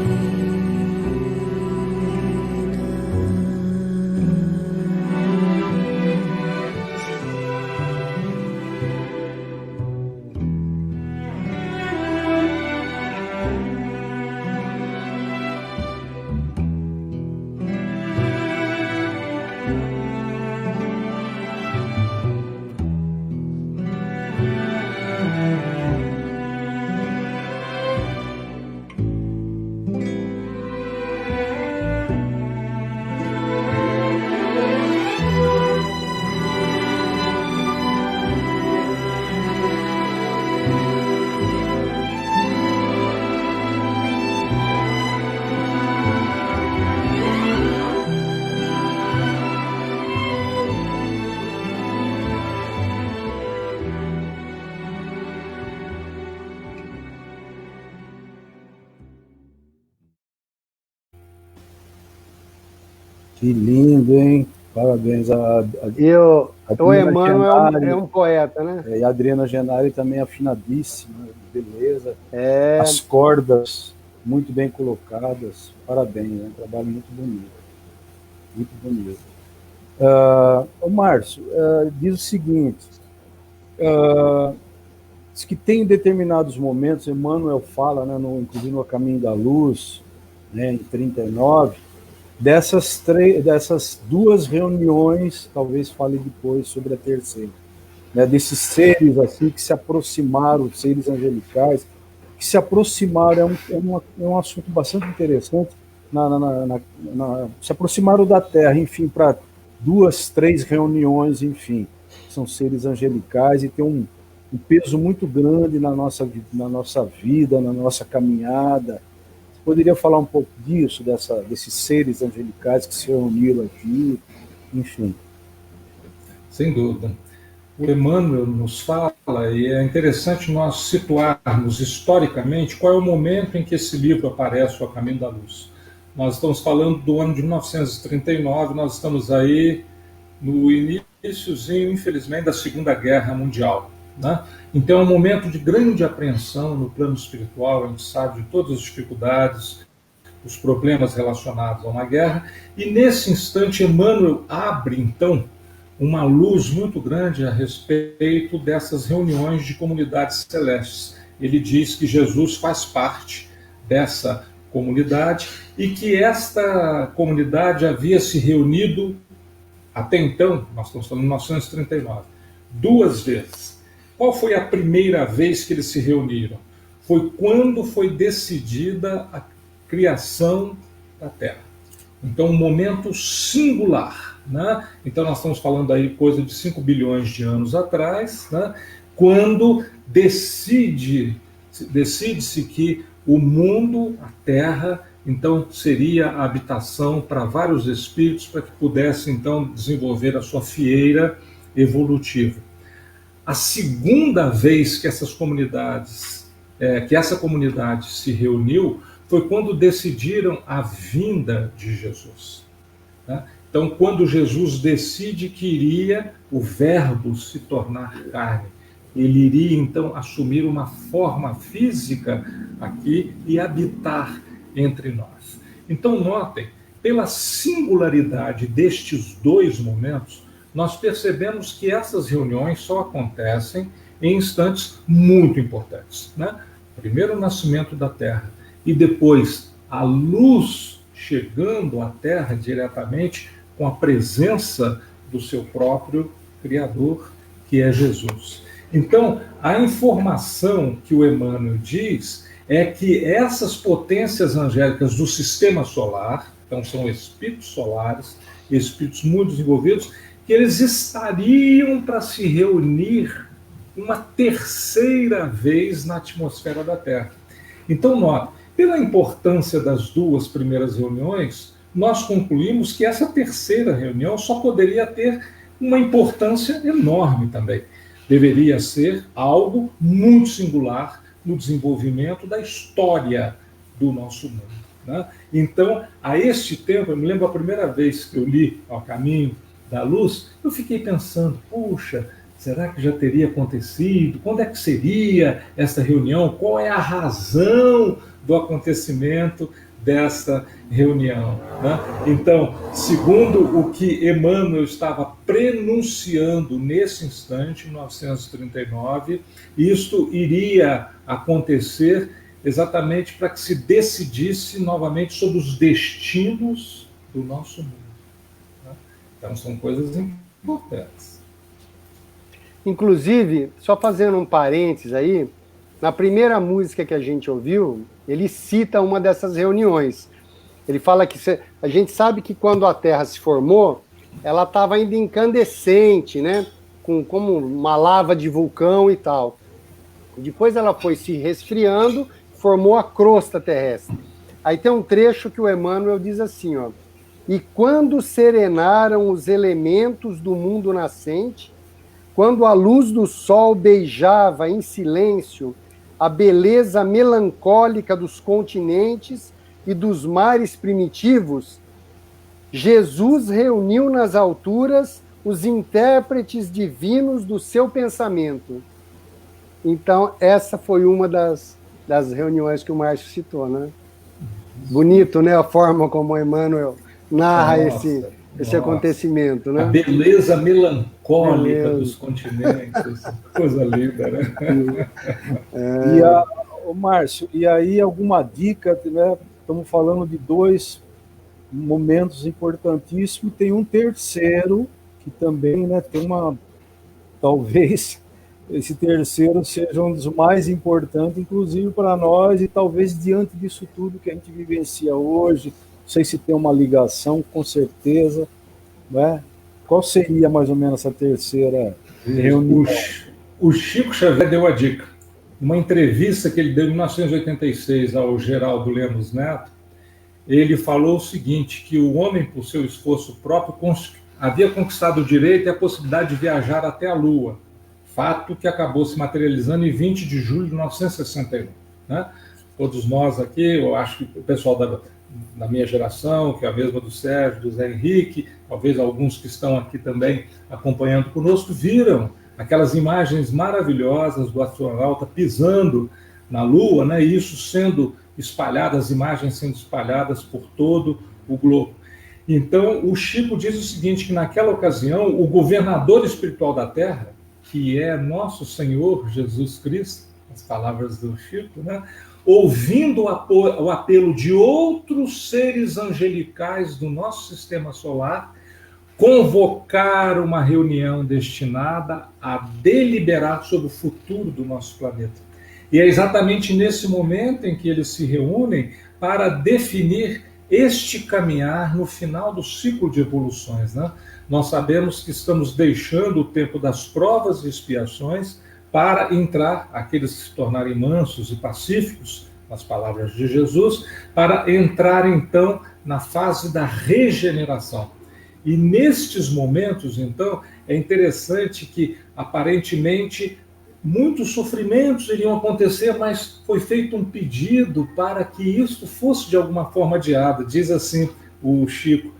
Que lindo, hein? Parabéns o Emmanuel é um poeta, né? E a Adriana Genari também afinadíssima, beleza. As cordas muito bem colocadas, parabéns, é um trabalho muito bonito. Muito bonito. O Márcio, diz o seguinte, diz que tem determinados momentos, Emmanuel fala, né, inclusive no Caminho da Luz, né, em 39, dessas duas reuniões, talvez fale depois sobre a terceira, né, desses seres assim que se aproximaram, seres angelicais, que se aproximaram, é um assunto bastante interessante, se aproximaram da Terra, enfim, para 2, 3 reuniões, enfim, são seres angelicais e tem um peso muito grande na nossa vida, na nossa caminhada. Poderia falar um pouco disso, desses seres angelicais que se reuniram aqui, enfim. Sem dúvida. O Emmanuel nos fala, e é interessante nós situarmos historicamente qual é o momento em que esse livro aparece, O Caminho da Luz. Nós estamos falando do ano de 1939, nós estamos aí no iníciozinho, infelizmente, da Segunda Guerra Mundial, né? Então é um momento de grande apreensão no plano espiritual, a gente sabe de todas as dificuldades, os problemas relacionados a uma guerra, e nesse instante Emmanuel abre então uma luz muito grande a respeito dessas reuniões de comunidades celestes. Ele diz que Jesus faz parte dessa comunidade e que esta comunidade havia se reunido até então, nós estamos falando de 1939, 2 vezes. Qual foi a primeira vez que eles se reuniram? Foi quando foi decidida a criação da Terra. Então, um momento singular, né? Então, nós estamos falando aí coisa de 5 bilhões de anos atrás, né? Quando decide-se que o mundo, a Terra, então seria a habitação para vários espíritos para que pudessem então desenvolver a sua fieira evolutiva. A segunda vez que essa comunidade se reuniu foi quando decidiram a vinda de Jesus, né? Então, quando Jesus decide que iria o Verbo se tornar carne, ele iria então assumir uma forma física aqui e habitar entre nós. Então, notem, pela singularidade destes 2 momentos, nós percebemos que essas reuniões só acontecem em instantes muito importantes, né? Primeiro o nascimento da Terra e depois a luz chegando à Terra diretamente com a presença do seu próprio Criador, que é Jesus. Então, a informação que o Emmanuel diz é que essas potências angélicas do sistema solar, então são espíritos solares, espíritos muito desenvolvidos, que eles estariam para se reunir uma terceira vez na atmosfera da Terra. Então, note, pela importância das 2 primeiras reuniões, nós concluímos que essa terceira reunião só poderia ter uma importância enorme também. Deveria ser algo muito singular no desenvolvimento da história do nosso mundo. né? Então, a este tempo, eu me lembro a primeira vez que eu li Ao Caminho da Luz, eu fiquei pensando, puxa, será que já teria acontecido? Quando é que seria essa reunião? Qual é a razão do acontecimento dessa reunião, né? Então, segundo o que Emmanuel estava prenunciando nesse instante, em 1939, isto iria acontecer exatamente para que se decidisse novamente sobre os destinos do nosso mundo, né? Então, são coisas importantes. Inclusive, só fazendo um parênteses aí, na primeira música que a gente ouviu, ele cita uma dessas reuniões. Ele fala que a gente sabe que quando a Terra se formou, ela estava ainda incandescente, né? Como uma lava de vulcão e tal. Depois ela foi se resfriando, formou a crosta terrestre. Aí tem um trecho que o Emmanuel diz assim, ó: e quando serenaram os elementos do mundo nascente, quando a luz do sol beijava em silêncio a beleza melancólica dos continentes e dos mares primitivos, Jesus reuniu nas alturas os intérpretes divinos do seu pensamento. Então, essa foi uma das reuniões que o Márcio citou, né? Bonito, né? A forma como o Emmanuel narra esse acontecimento, né? A beleza melancólica dos continentes. Coisa linda, né? Márcio, e aí alguma dica, né? Estamos falando de 2 momentos importantíssimos, tem um terceiro que também, né, tem talvez esse terceiro seja um dos mais importantes, inclusive para nós, e talvez diante disso tudo que a gente vivencia hoje, não sei se tem uma ligação, com certeza, né? Qual seria mais ou menos essa terceira reunião? O Chico Xavier deu a dica. Uma entrevista que ele deu em 1986 ao Geraldo Lemos Neto, ele falou o seguinte, que o homem, por seu esforço próprio, havia conquistado o direito e a possibilidade de viajar até a Lua, fato que acabou se materializando em 20 de julho de 1961. Né? Todos nós aqui, eu acho que o pessoal da minha geração, que é a mesma do Sérgio, do Zé Henrique, talvez alguns que estão aqui também acompanhando conosco, viram aquelas imagens maravilhosas do astronauta pisando na Lua, né? E isso sendo espalhado, as imagens sendo espalhadas por todo o globo. Então, o Chico diz o seguinte, que naquela ocasião, o governador espiritual da Terra, que é nosso Senhor Jesus Cristo, as palavras do Chico, né? Ouvindo o apelo de outros seres angelicais do nosso sistema solar, convocar uma reunião destinada a deliberar sobre o futuro do nosso planeta. E é exatamente nesse momento em que eles se reúnem para definir este caminhar no final do ciclo de evoluções, né? Nós sabemos que estamos deixando o tempo das provas e expiações para entrar, aqueles que se tornarem mansos e pacíficos, nas palavras de Jesus, para entrar então na fase da regeneração. E nestes momentos, então, é interessante que, aparentemente, muitos sofrimentos iriam acontecer, mas foi feito um pedido para que isso fosse de alguma forma adiado. Diz assim o Chico: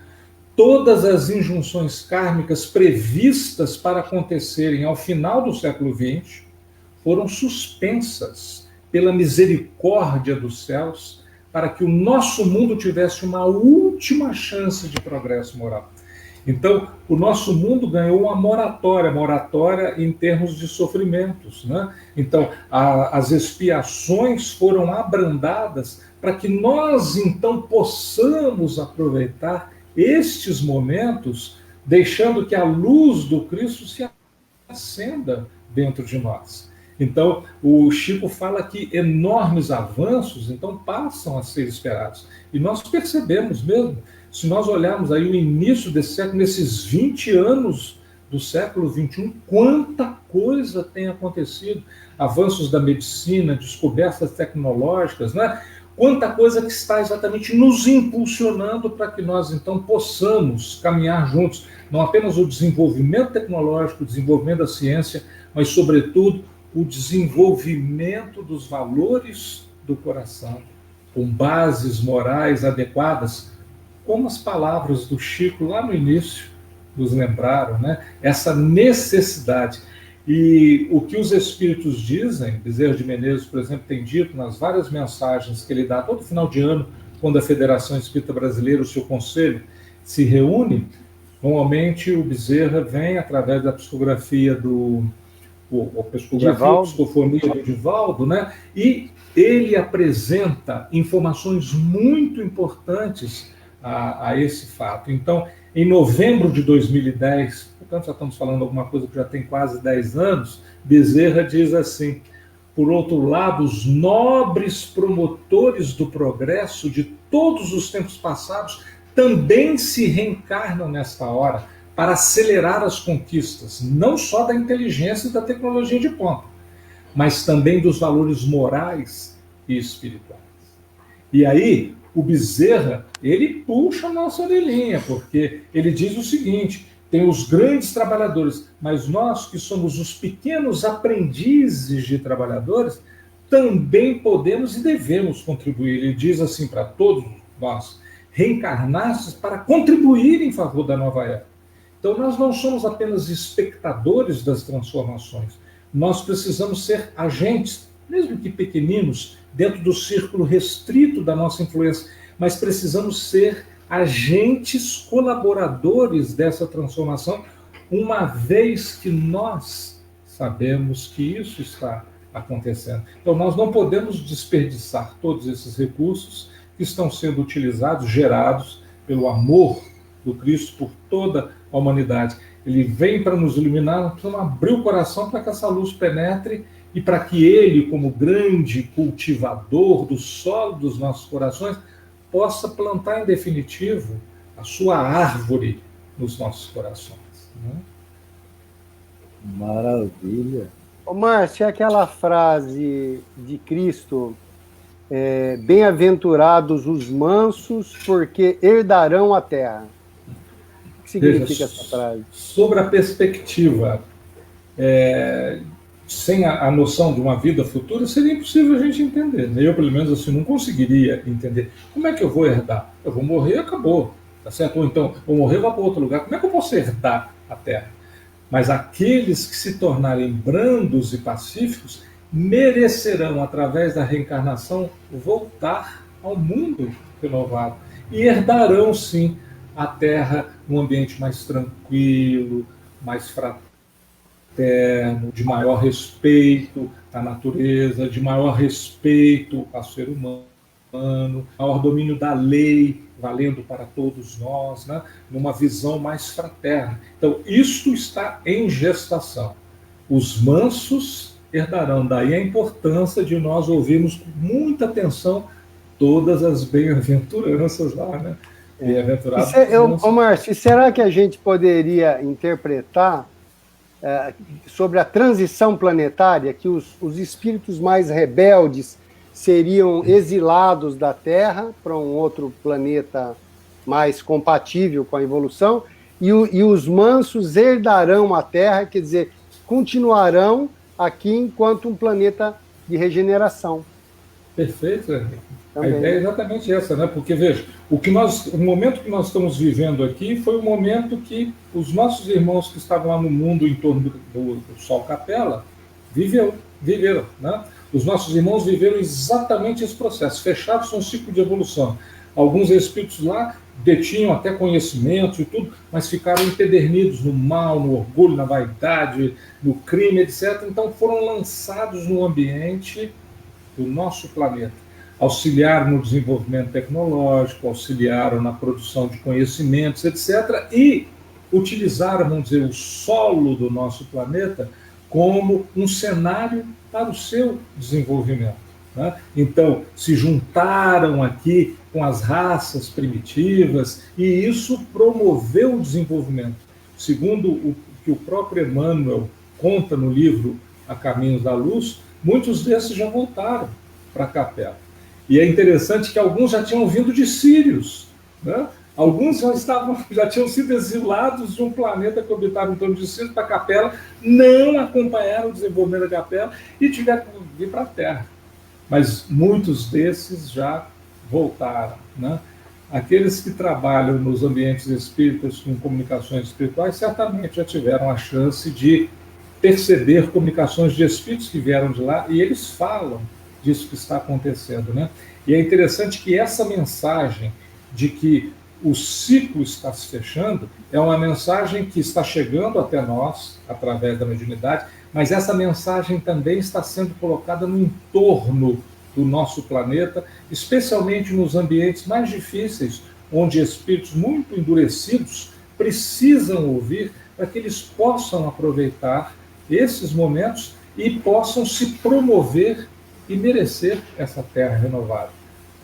todas as injunções kármicas previstas para acontecerem ao final do século XX foram suspensas pela misericórdia dos céus para que o nosso mundo tivesse uma última chance de progresso moral. Então, o nosso mundo ganhou uma moratória em termos de sofrimentos, né? Então, as expiações foram abrandadas para que nós, então, possamos aproveitar estes momentos, deixando que a luz do Cristo se acenda dentro de nós. Então, o Chico fala que enormes avanços, então, passam a ser esperados. E nós percebemos mesmo. Se nós olharmos aí o início desse século, nesses 20 anos do século XXI, quanta coisa tem acontecido. Avanços da medicina, descobertas tecnológicas, né? Quanta coisa que está exatamente nos impulsionando para que nós, então, possamos caminhar juntos. Não apenas o desenvolvimento tecnológico, o desenvolvimento da ciência, mas, sobretudo, o desenvolvimento dos valores do coração. com bases morais adequadas, como as palavras do Chico lá no início nos lembraram, né? Essa necessidade. E o que os espíritos dizem, Bezerra de Menezes, por exemplo, tem dito nas várias mensagens que ele dá todo final de ano, quando a Federação Espírita Brasileira, o seu conselho, se reúne, normalmente o Bezerra vem através da psicografia psicofonia do Divaldo, né? E ele apresenta informações muito importantes a esse fato. Então, em novembro de 2010, portanto já estamos falando de alguma coisa que já tem quase 10 anos, Bezerra diz assim: por outro lado, os nobres promotores do progresso de todos os tempos passados também se reencarnam nesta hora para acelerar as conquistas, não só da inteligência e da tecnologia de ponta, mas também dos valores morais e espirituais. E aí, o Bezerra, ele puxa a nossa orelhinha, porque ele diz o seguinte: tem os grandes trabalhadores, mas nós que somos os pequenos aprendizes de trabalhadores, também podemos e devemos contribuir. Ele diz assim para todos nós: reencarnastes para contribuir em favor da nova era. Então nós não somos apenas espectadores das transformações, nós precisamos ser agentes, mesmo que pequeninos, dentro do círculo restrito da nossa influência, mas precisamos ser agentes colaboradores dessa transformação, uma vez que nós sabemos que isso está acontecendo. Então nós não podemos desperdiçar todos esses recursos que estão sendo utilizados, gerados pelo amor do Cristo por toda a humanidade. Ele vem para nos iluminar, nós precisamos abrir o coração para que essa luz penetre e para que ele, como grande cultivador do solo dos nossos corações, possa plantar em definitivo a sua árvore nos nossos corações. Né? Maravilha. Ô, Márcio, é aquela frase de Cristo, bem-aventurados os mansos, porque herdarão a terra. O que significa essa frase? Sobre a perspectiva, sem a noção de uma vida futura, seria impossível a gente entender. Eu, pelo menos, assim, não conseguiria entender. Como é que eu vou herdar? Eu vou morrer e acabou. Tá certo? Ou então, vou morrer e vou para outro lugar. Como é que eu posso herdar a terra? Mas aqueles que se tornarem brandos e pacíficos merecerão, através da reencarnação, voltar ao mundo renovado. E herdarão, sim, a terra num ambiente mais tranquilo, mais fraterno, de maior respeito à natureza, de maior respeito ao ser humano, maior domínio da lei, valendo para todos nós, né? Numa visão mais fraterna. Então, isto está em gestação. Os mansos herdarão. Daí a importância de nós ouvirmos com muita atenção todas as bem-aventuranças lá, né? Bem-aventurados. Márcio, será que a gente poderia interpretar sobre a transição planetária, que os espíritos mais rebeldes seriam exilados da Terra para um outro planeta mais compatível com a evolução, e os mansos herdarão a Terra, quer dizer, continuarão aqui enquanto um planeta de regeneração? Perfeito, Henrique. A ideia é exatamente essa, né? Porque, veja, o momento que nós estamos vivendo aqui foi o momento que os nossos irmãos que estavam lá no mundo em torno do Sol Capela viveram, né? Os nossos irmãos viveram exatamente esse processo, fechados num ciclo de evolução. Alguns espíritos lá detinham até conhecimento e tudo, mas ficaram empedernidos no mal, no orgulho, na vaidade, no crime, etc. Então foram lançados no ambiente do nosso planeta. Auxiliaram no desenvolvimento tecnológico, auxiliaram na produção de conhecimentos, etc. E utilizaram, vamos dizer, o solo do nosso planeta como um cenário para o seu desenvolvimento, né? Então, se juntaram aqui com as raças primitivas e isso promoveu o desenvolvimento. Segundo o que o próprio Emmanuel conta no livro A Caminhos da Luz, muitos desses já voltaram para a Capela. E é interessante que alguns já tinham vindo de Sírios, né? Alguns já tinham sido exilados de um planeta que orbitava em torno de Sírios para a Capela, não acompanharam o desenvolvimento da Capela e tiveram que vir para a Terra. Mas muitos desses já voltaram, né? Aqueles que trabalham nos ambientes espíritas com comunicações espirituais certamente já tiveram a chance de perceber comunicações de espíritos que vieram de lá, e eles falam disso que está acontecendo, né? E é interessante que essa mensagem de que o ciclo está se fechando é uma mensagem que está chegando até nós através da mediunidade, mas essa mensagem também está sendo colocada no entorno do nosso planeta, especialmente nos ambientes mais difíceis, onde espíritos muito endurecidos precisam ouvir, para que eles possam aproveitar esses momentos e possam se promover e merecer essa terra renovada.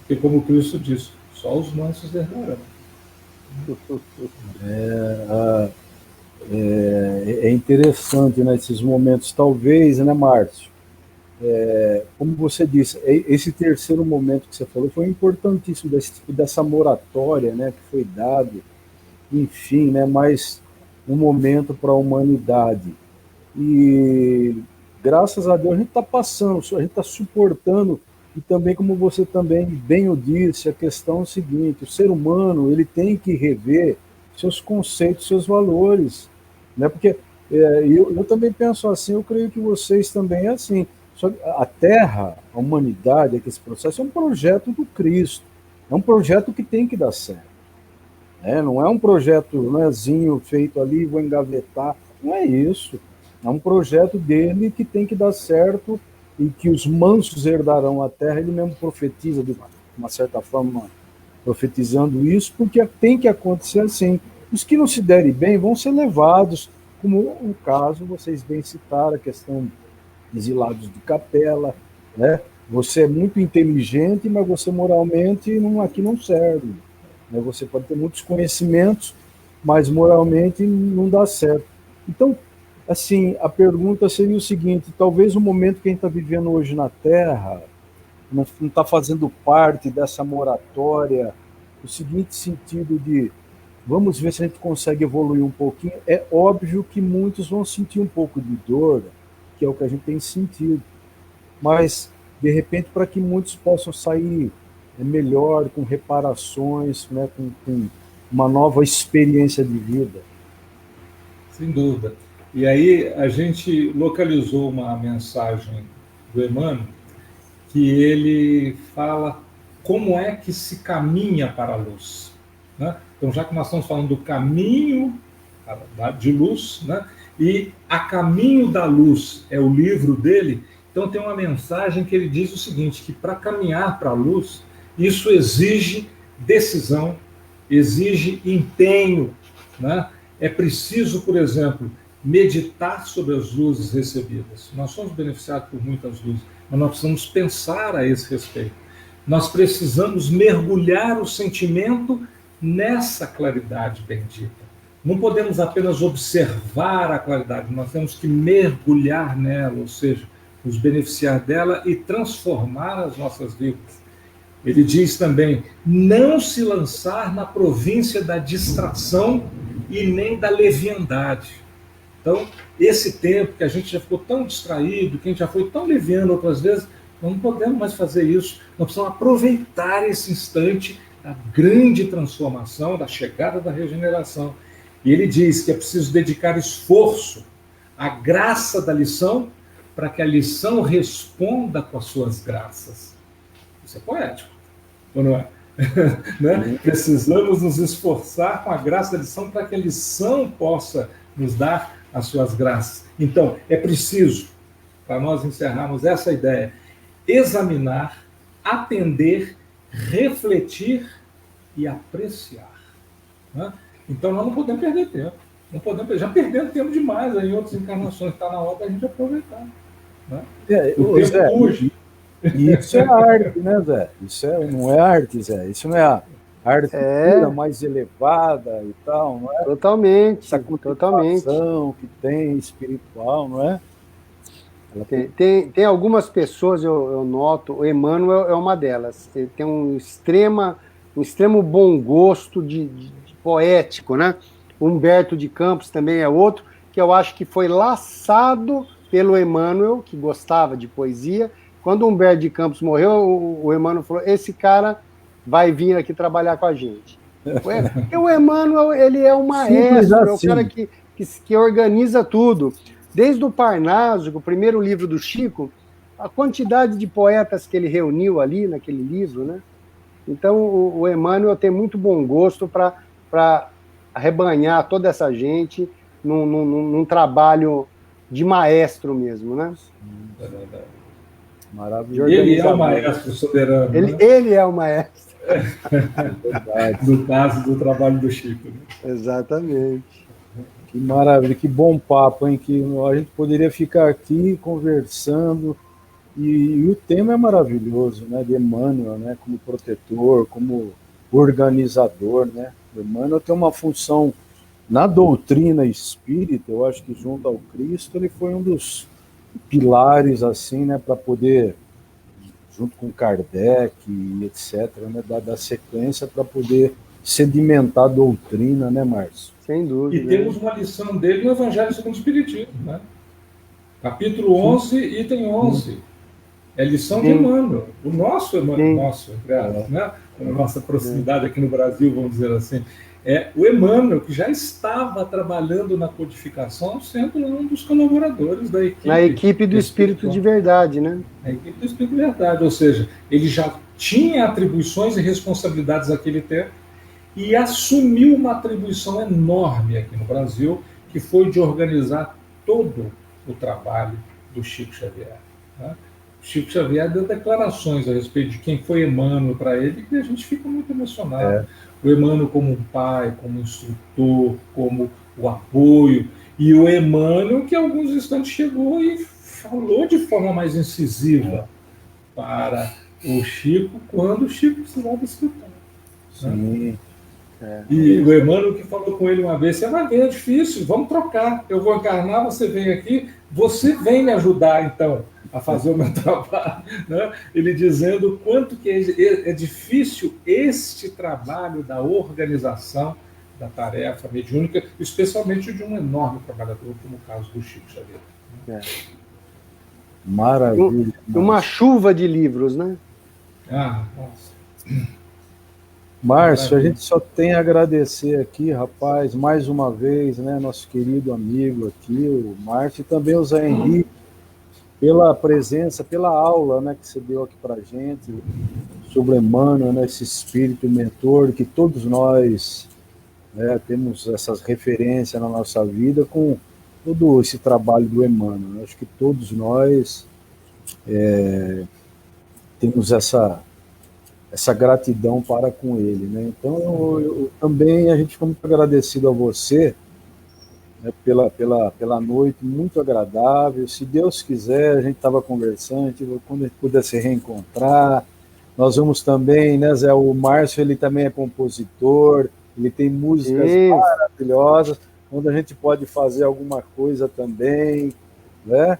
Porque, como Cristo disse, só os mansos herdarão. É interessante nesses momentos, talvez, né, Márcio? Como você disse, esse terceiro momento que você falou foi importantíssimo, dessa moratória, né, que foi dado, enfim, né, mais um momento para a humanidade. E graças a Deus a gente está passando, a gente está suportando, e também, como você também bem o disse, a questão é o seguinte: o ser humano ele tem que rever seus conceitos, seus valores, né? Porque eu também penso assim, eu creio que vocês também é assim. Só a Terra, a humanidade, esse processo é um projeto do Cristo, é um projeto que tem que dar certo. Não é um projeto nezinho feito ali, vou engavetar, não é isso. É um projeto dele que tem que dar certo e que os mansos herdarão a terra. Ele mesmo profetiza, de uma certa forma, profetizando isso, porque tem que acontecer assim. Os que não se derem bem vão ser levados, como o caso, vocês bem citaram, a questão exilados de capela, né? Você é muito inteligente, mas você moralmente aqui não serve. Né? Você pode ter muitos conhecimentos, mas moralmente não dá certo. Então, assim, a pergunta seria o seguinte: talvez o momento que a gente está vivendo hoje na Terra não está fazendo parte dessa moratória, no seguinte sentido de vamos ver se a gente consegue evoluir um pouquinho. É óbvio que muitos vão sentir um pouco de dor, que é o que a gente tem sentido, mas de repente para que muitos possam sair melhor, com reparações, né, com uma nova experiência de vida. Sem dúvida. E aí a gente localizou uma mensagem do Emmanuel, que ele fala como é que se caminha para a luz, né? Então, já que nós estamos falando do caminho de luz, né? E A Caminho da Luz é o livro dele, então tem uma mensagem que ele diz o seguinte, que para caminhar para a luz, isso exige decisão, exige empenho, né? É preciso, por exemplo, meditar sobre as luzes recebidas. Nós somos beneficiados por muitas luzes, mas nós precisamos pensar a esse respeito. Nós precisamos mergulhar o sentimento nessa claridade bendita. Não podemos apenas observar a claridade, nós temos que mergulhar nela, ou seja, nos beneficiar dela e transformar as nossas vidas. Ele diz também, não se lançar na província da distração e nem da leviandade. Então, esse tempo que a gente já ficou tão distraído, que a gente já foi tão leviano outras vezes, nós não podemos mais fazer isso. Nós precisamos aproveitar esse instante da grande transformação, da chegada da regeneração. E ele diz que é preciso dedicar esforço à graça da lição para que a lição responda com as suas graças. Isso é poético, ou não é? Né? Precisamos nos esforçar com a graça da lição para que a lição possa nos dar as suas graças. Então, é preciso, para nós encerrarmos essa ideia, examinar, atender, refletir e apreciar. Né? Então, nós não podemos perder tempo. Não podemos, já perdemos tempo demais em outras encarnações, está na hora da gente aproveitar. Né? O tempo Zé, hoje. Isso é arte, né, Zé? Isso não é arte, Zé. Isso não é a arte mais elevada e tal, não é? Totalmente. Essa contemplação que tem espiritual, não é? Tem algumas pessoas, eu noto, o Emmanuel é uma delas. Ele tem um extremo bom gosto de poético, né? O Humberto de Campos também é outro, que eu acho que foi laçado pelo Emmanuel, que gostava de poesia. Quando o Humberto de Campos morreu, o Emmanuel falou, esse cara vai vir aqui trabalhar com a gente. Porque o Emmanuel, ele é um maestro, é o cara que organiza tudo. Desde o Parnaso, o primeiro livro do Chico, a quantidade de poetas que ele reuniu ali naquele livro, né? Então, o Emmanuel tem muito bom gosto para arrebanhar toda essa gente num trabalho de maestro mesmo, né? É verdade. Maravilhoso. Ele é o maestro soberano. Ele é o maestro. No caso do trabalho do Chico. Né? Exatamente. Que maravilha, que bom papo, hein? Que a gente poderia ficar aqui conversando. E o tema é maravilhoso, né? De Emmanuel, né? Como protetor, como organizador, né? O Emmanuel tem uma função na doutrina espírita, eu acho que junto ao Cristo, ele foi um dos pilares, assim, né? Para poder, junto com Kardec e etc., né? Dar sequência para poder sedimentar a doutrina, né, Márcio? Sem dúvida. E temos uma lição dele no Evangelho segundo o Espiritismo, né? Capítulo 11, item 11. É lição de Emmanuel, o nosso Emmanuel, né? A nossa proximidade aqui no Brasil, vamos dizer assim. É o Emmanuel, que já estava trabalhando na codificação, sendo um dos colaboradores da equipe. Na equipe do Espírito de Verdade, né? A equipe do Espírito de Verdade, ou seja, ele já tinha atribuições e responsabilidades naquele tempo e assumiu uma atribuição enorme aqui no Brasil, que foi de organizar todo o trabalho do Chico Xavier, né? Chico Xavier deu declarações a respeito de quem foi Emmanuel para ele, que a gente fica muito emocionado. O Emmanuel como um pai, como instrutor, como o apoio, e o Emmanuel que em alguns instantes chegou e falou de forma mais incisiva para o Chico, quando o Chico precisava escutar. Sim. E o Emmanuel que falou com ele uma vez: você vai ver, é difícil, vamos trocar, eu vou encarnar, você vem aqui, você vem me ajudar então a fazer o meu trabalho, né? Ele dizendo o quanto que é difícil este trabalho da organização da tarefa mediúnica, especialmente de um enorme trabalhador, como o caso do Chico Xavier. Maravilha. Uma chuva de livros, né? Nossa. Márcio, a gente só tem a agradecer aqui, rapaz, mais uma vez, né, nosso querido amigo aqui, o Márcio, e também o Zé Henrique, pela presença, pela aula, né, que você deu aqui para a gente, sobre Emmanuel, né, esse espírito mentor, que todos nós, né, temos essas referências na nossa vida com todo esse trabalho do Emmanuel. Acho que todos nós temos essa gratidão para com ele, né? Então, eu também, a gente fica muito agradecido a você, né, pela noite, muito agradável. Se Deus quiser, a gente estava conversando, quando a gente puder se reencontrar, nós vamos também, né, Zé, o Márcio, ele também é compositor, ele tem músicas maravilhosas, onde a gente pode fazer alguma coisa também, né,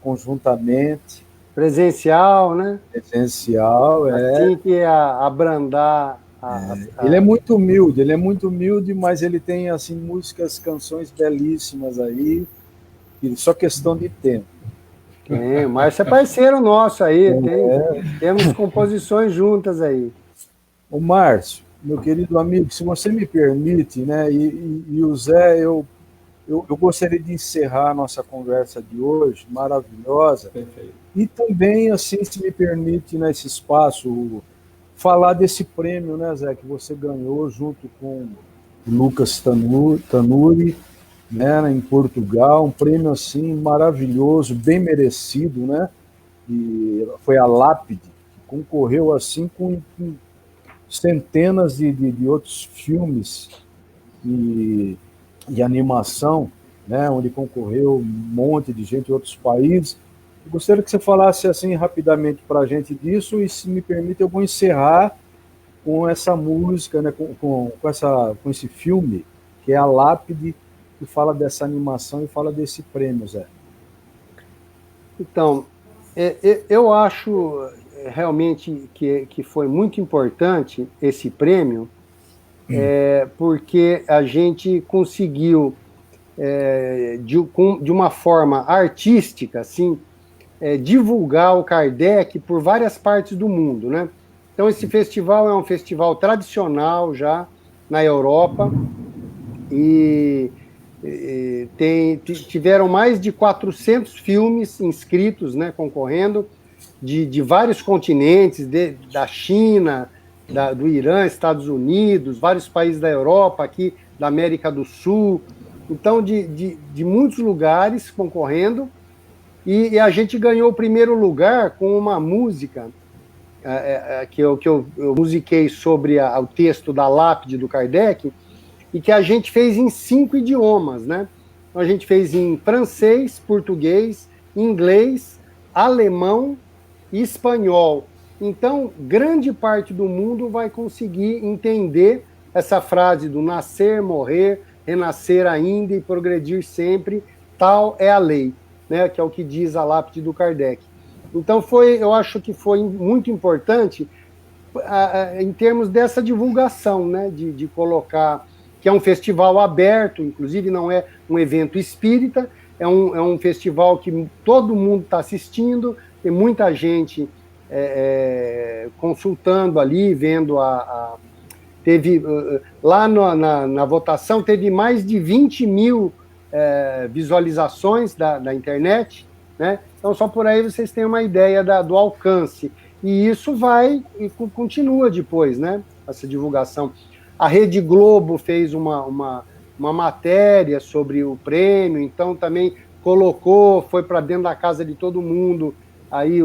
conjuntamente. Presencial, né? Presencial, assim que abrandar. Ele é muito humilde, mas ele tem assim músicas, canções belíssimas aí, e só questão de tempo. O Márcio é parceiro nosso aí, temos composições juntas aí. O Márcio, meu querido amigo, se você me permite, né, e o Zé, eu gostaria de encerrar a nossa conversa de hoje, maravilhosa. Perfeito. E também, assim, se me permite, nesse espaço, falar desse prêmio, né, Zé, que você ganhou junto com o Lucas Tanuri, né, em Portugal, um prêmio, assim, maravilhoso, bem merecido, né, e foi a Lápide, que concorreu, assim, com centenas de outros filmes de animação, né, onde concorreu um monte de gente de outros países. Eu gostaria que você falasse assim rapidamente para a gente disso, e se me permite, eu vou encerrar com essa música, né, com esse filme, que é a Lápide, que fala dessa animação e fala desse prêmio, Zé. Então, eu acho realmente que foi muito importante esse prêmio, porque a gente conseguiu, de uma forma artística, assim, divulgar o Kardec por várias partes do mundo, né? Então, esse festival é um festival tradicional já na Europa e tiveram mais de 400 filmes inscritos, né, concorrendo, de vários continentes, da China, do Irã, Estados Unidos, vários países da Europa, aqui da América do Sul, então de muitos lugares concorrendo, e a gente ganhou o primeiro lugar com uma música que eu musiquei sobre o texto da lápide do Kardec, e que a gente fez em 5 idiomas, né? Então, a gente fez em francês, português, inglês, alemão e espanhol. Então, grande parte do mundo vai conseguir entender essa frase do nascer, morrer, renascer ainda e progredir sempre, tal é a lei, né? Que é o que diz a lápide do Kardec. Então, eu acho que foi muito importante em termos dessa divulgação, né? De colocar que é um festival aberto, inclusive não é um evento espírita, é um festival que todo mundo está assistindo, tem muita gente consultando ali, vendo teve lá na votação, teve mais de 20 mil visualizações da internet, né? Então, só por aí vocês têm uma ideia do alcance. E isso vai e continua depois, né? Essa divulgação. A Rede Globo fez uma matéria sobre o prêmio, então também foi para dentro da casa de todo mundo aí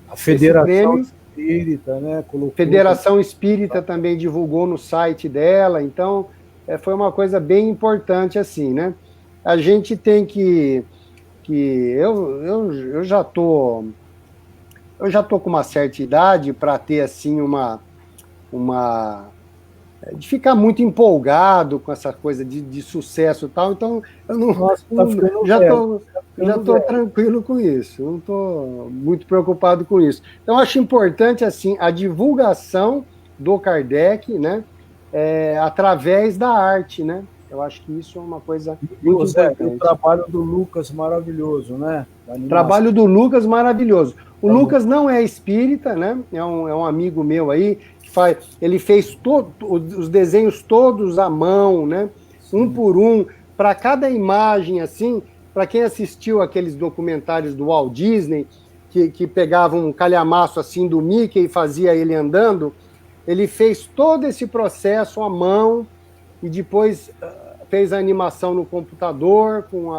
a Federação prêmio. Espírita, né? Federação Espírita também divulgou no site dela, então foi uma coisa bem importante assim, né? A gente tem que eu já tô com uma certa idade para ter assim de ficar muito empolgado com essa coisa de sucesso e tal, então eu já estou tranquilo com isso, não estou muito preocupado com isso. Então, acho importante assim a divulgação do Kardec, né, através da arte, né? Eu acho que isso é uma coisa muito importante. O trabalho do Lucas maravilhoso, né? Trabalho do Lucas maravilhoso. O Lucas não é espírita, né? É um amigo meu aí, ele fez os desenhos todos à mão, né? Sim. Um por um, para cada imagem, assim, para quem assistiu aqueles documentários do Walt Disney, que pegavam um calhamaço assim do Mickey e fazia ele andando, ele fez todo esse processo à mão e depois fez a animação no computador com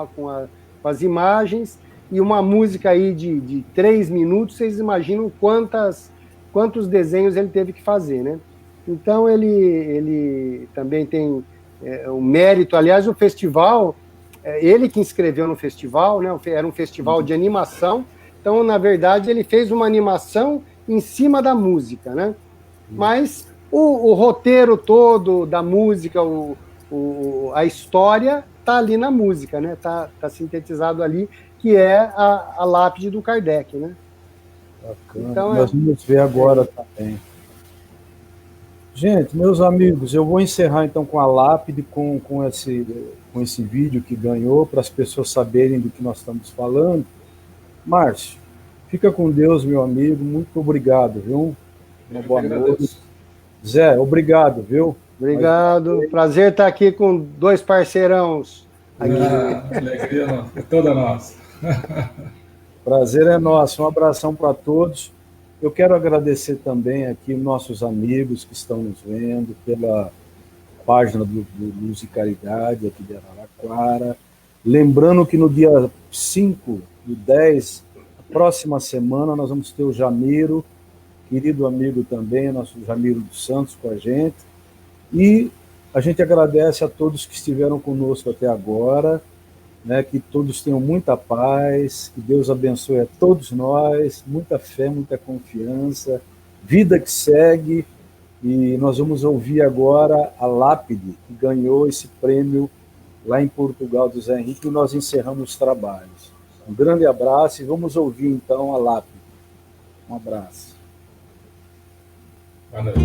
as imagens e uma música aí de 3 minutos, vocês imaginam quantos desenhos ele teve que fazer, né? Então, ele também tem o mérito. Aliás, o festival, ele que inscreveu no festival, né? Era um festival de animação. Então, na verdade, ele fez uma animação em cima da música, né? Mas o roteiro todo da música, a história, está ali na música, né? Tá sintetizado ali, que é a lápide do Kardec, né? Bacana. Então, nós vamos ver agora também. Gente, meus amigos, eu vou encerrar então com a lápide, com esse vídeo que ganhou, para as pessoas saberem do que nós estamos falando. Márcio, fica com Deus, meu amigo, muito obrigado, viu? Uma boa noite. Zé, obrigado, viu? Obrigado, prazer estar aqui com 2 parceirãos. Alegria é toda nossa. Prazer é nosso, um abração para todos. Eu quero agradecer também aqui nossos amigos que estão nos vendo pela página do Luz e Caridade aqui de Araraquara. Lembrando que no dia 5 do 10, próxima semana, nós vamos ter o Jamiro, querido amigo também, nosso Jamiro dos Santos com a gente. E a gente agradece a todos que estiveram conosco até agora, né, que todos tenham muita paz, que Deus abençoe a todos nós, muita fé, muita confiança, vida que segue, e nós vamos ouvir agora a lápide, que ganhou esse prêmio lá em Portugal do Zé Henrique, e nós encerramos os trabalhos. Um grande abraço e vamos ouvir então a lápide. Um abraço. Boa noite.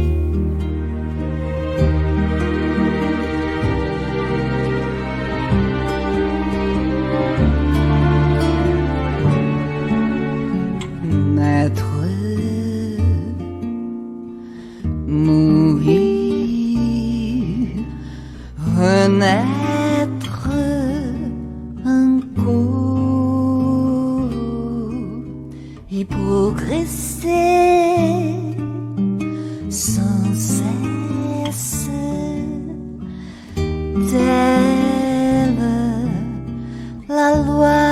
renaître encore et progresser sans cesse, telle la loi.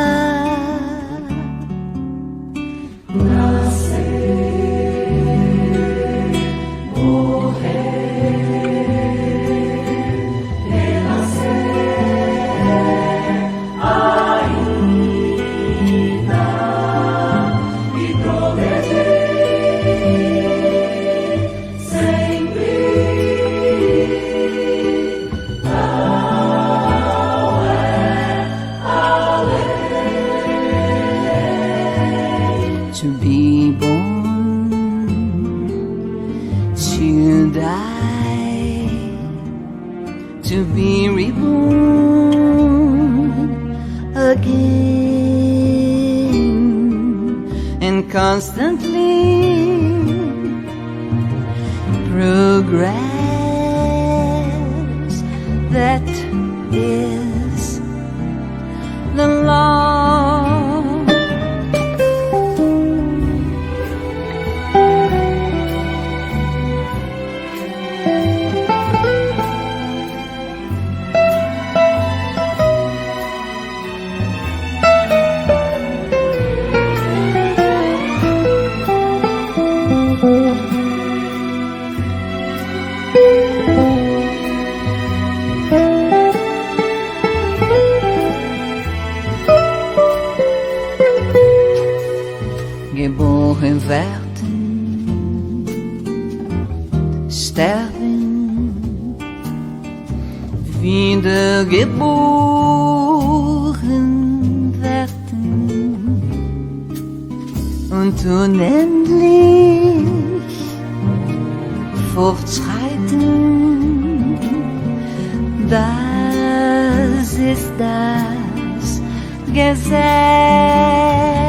To be born, to die, to be reborn again, and constantly progress. That is the law. Geboren werden, sterben, wiedergeboren werden und unendlich fortschreiten. Das ist das Gesetz.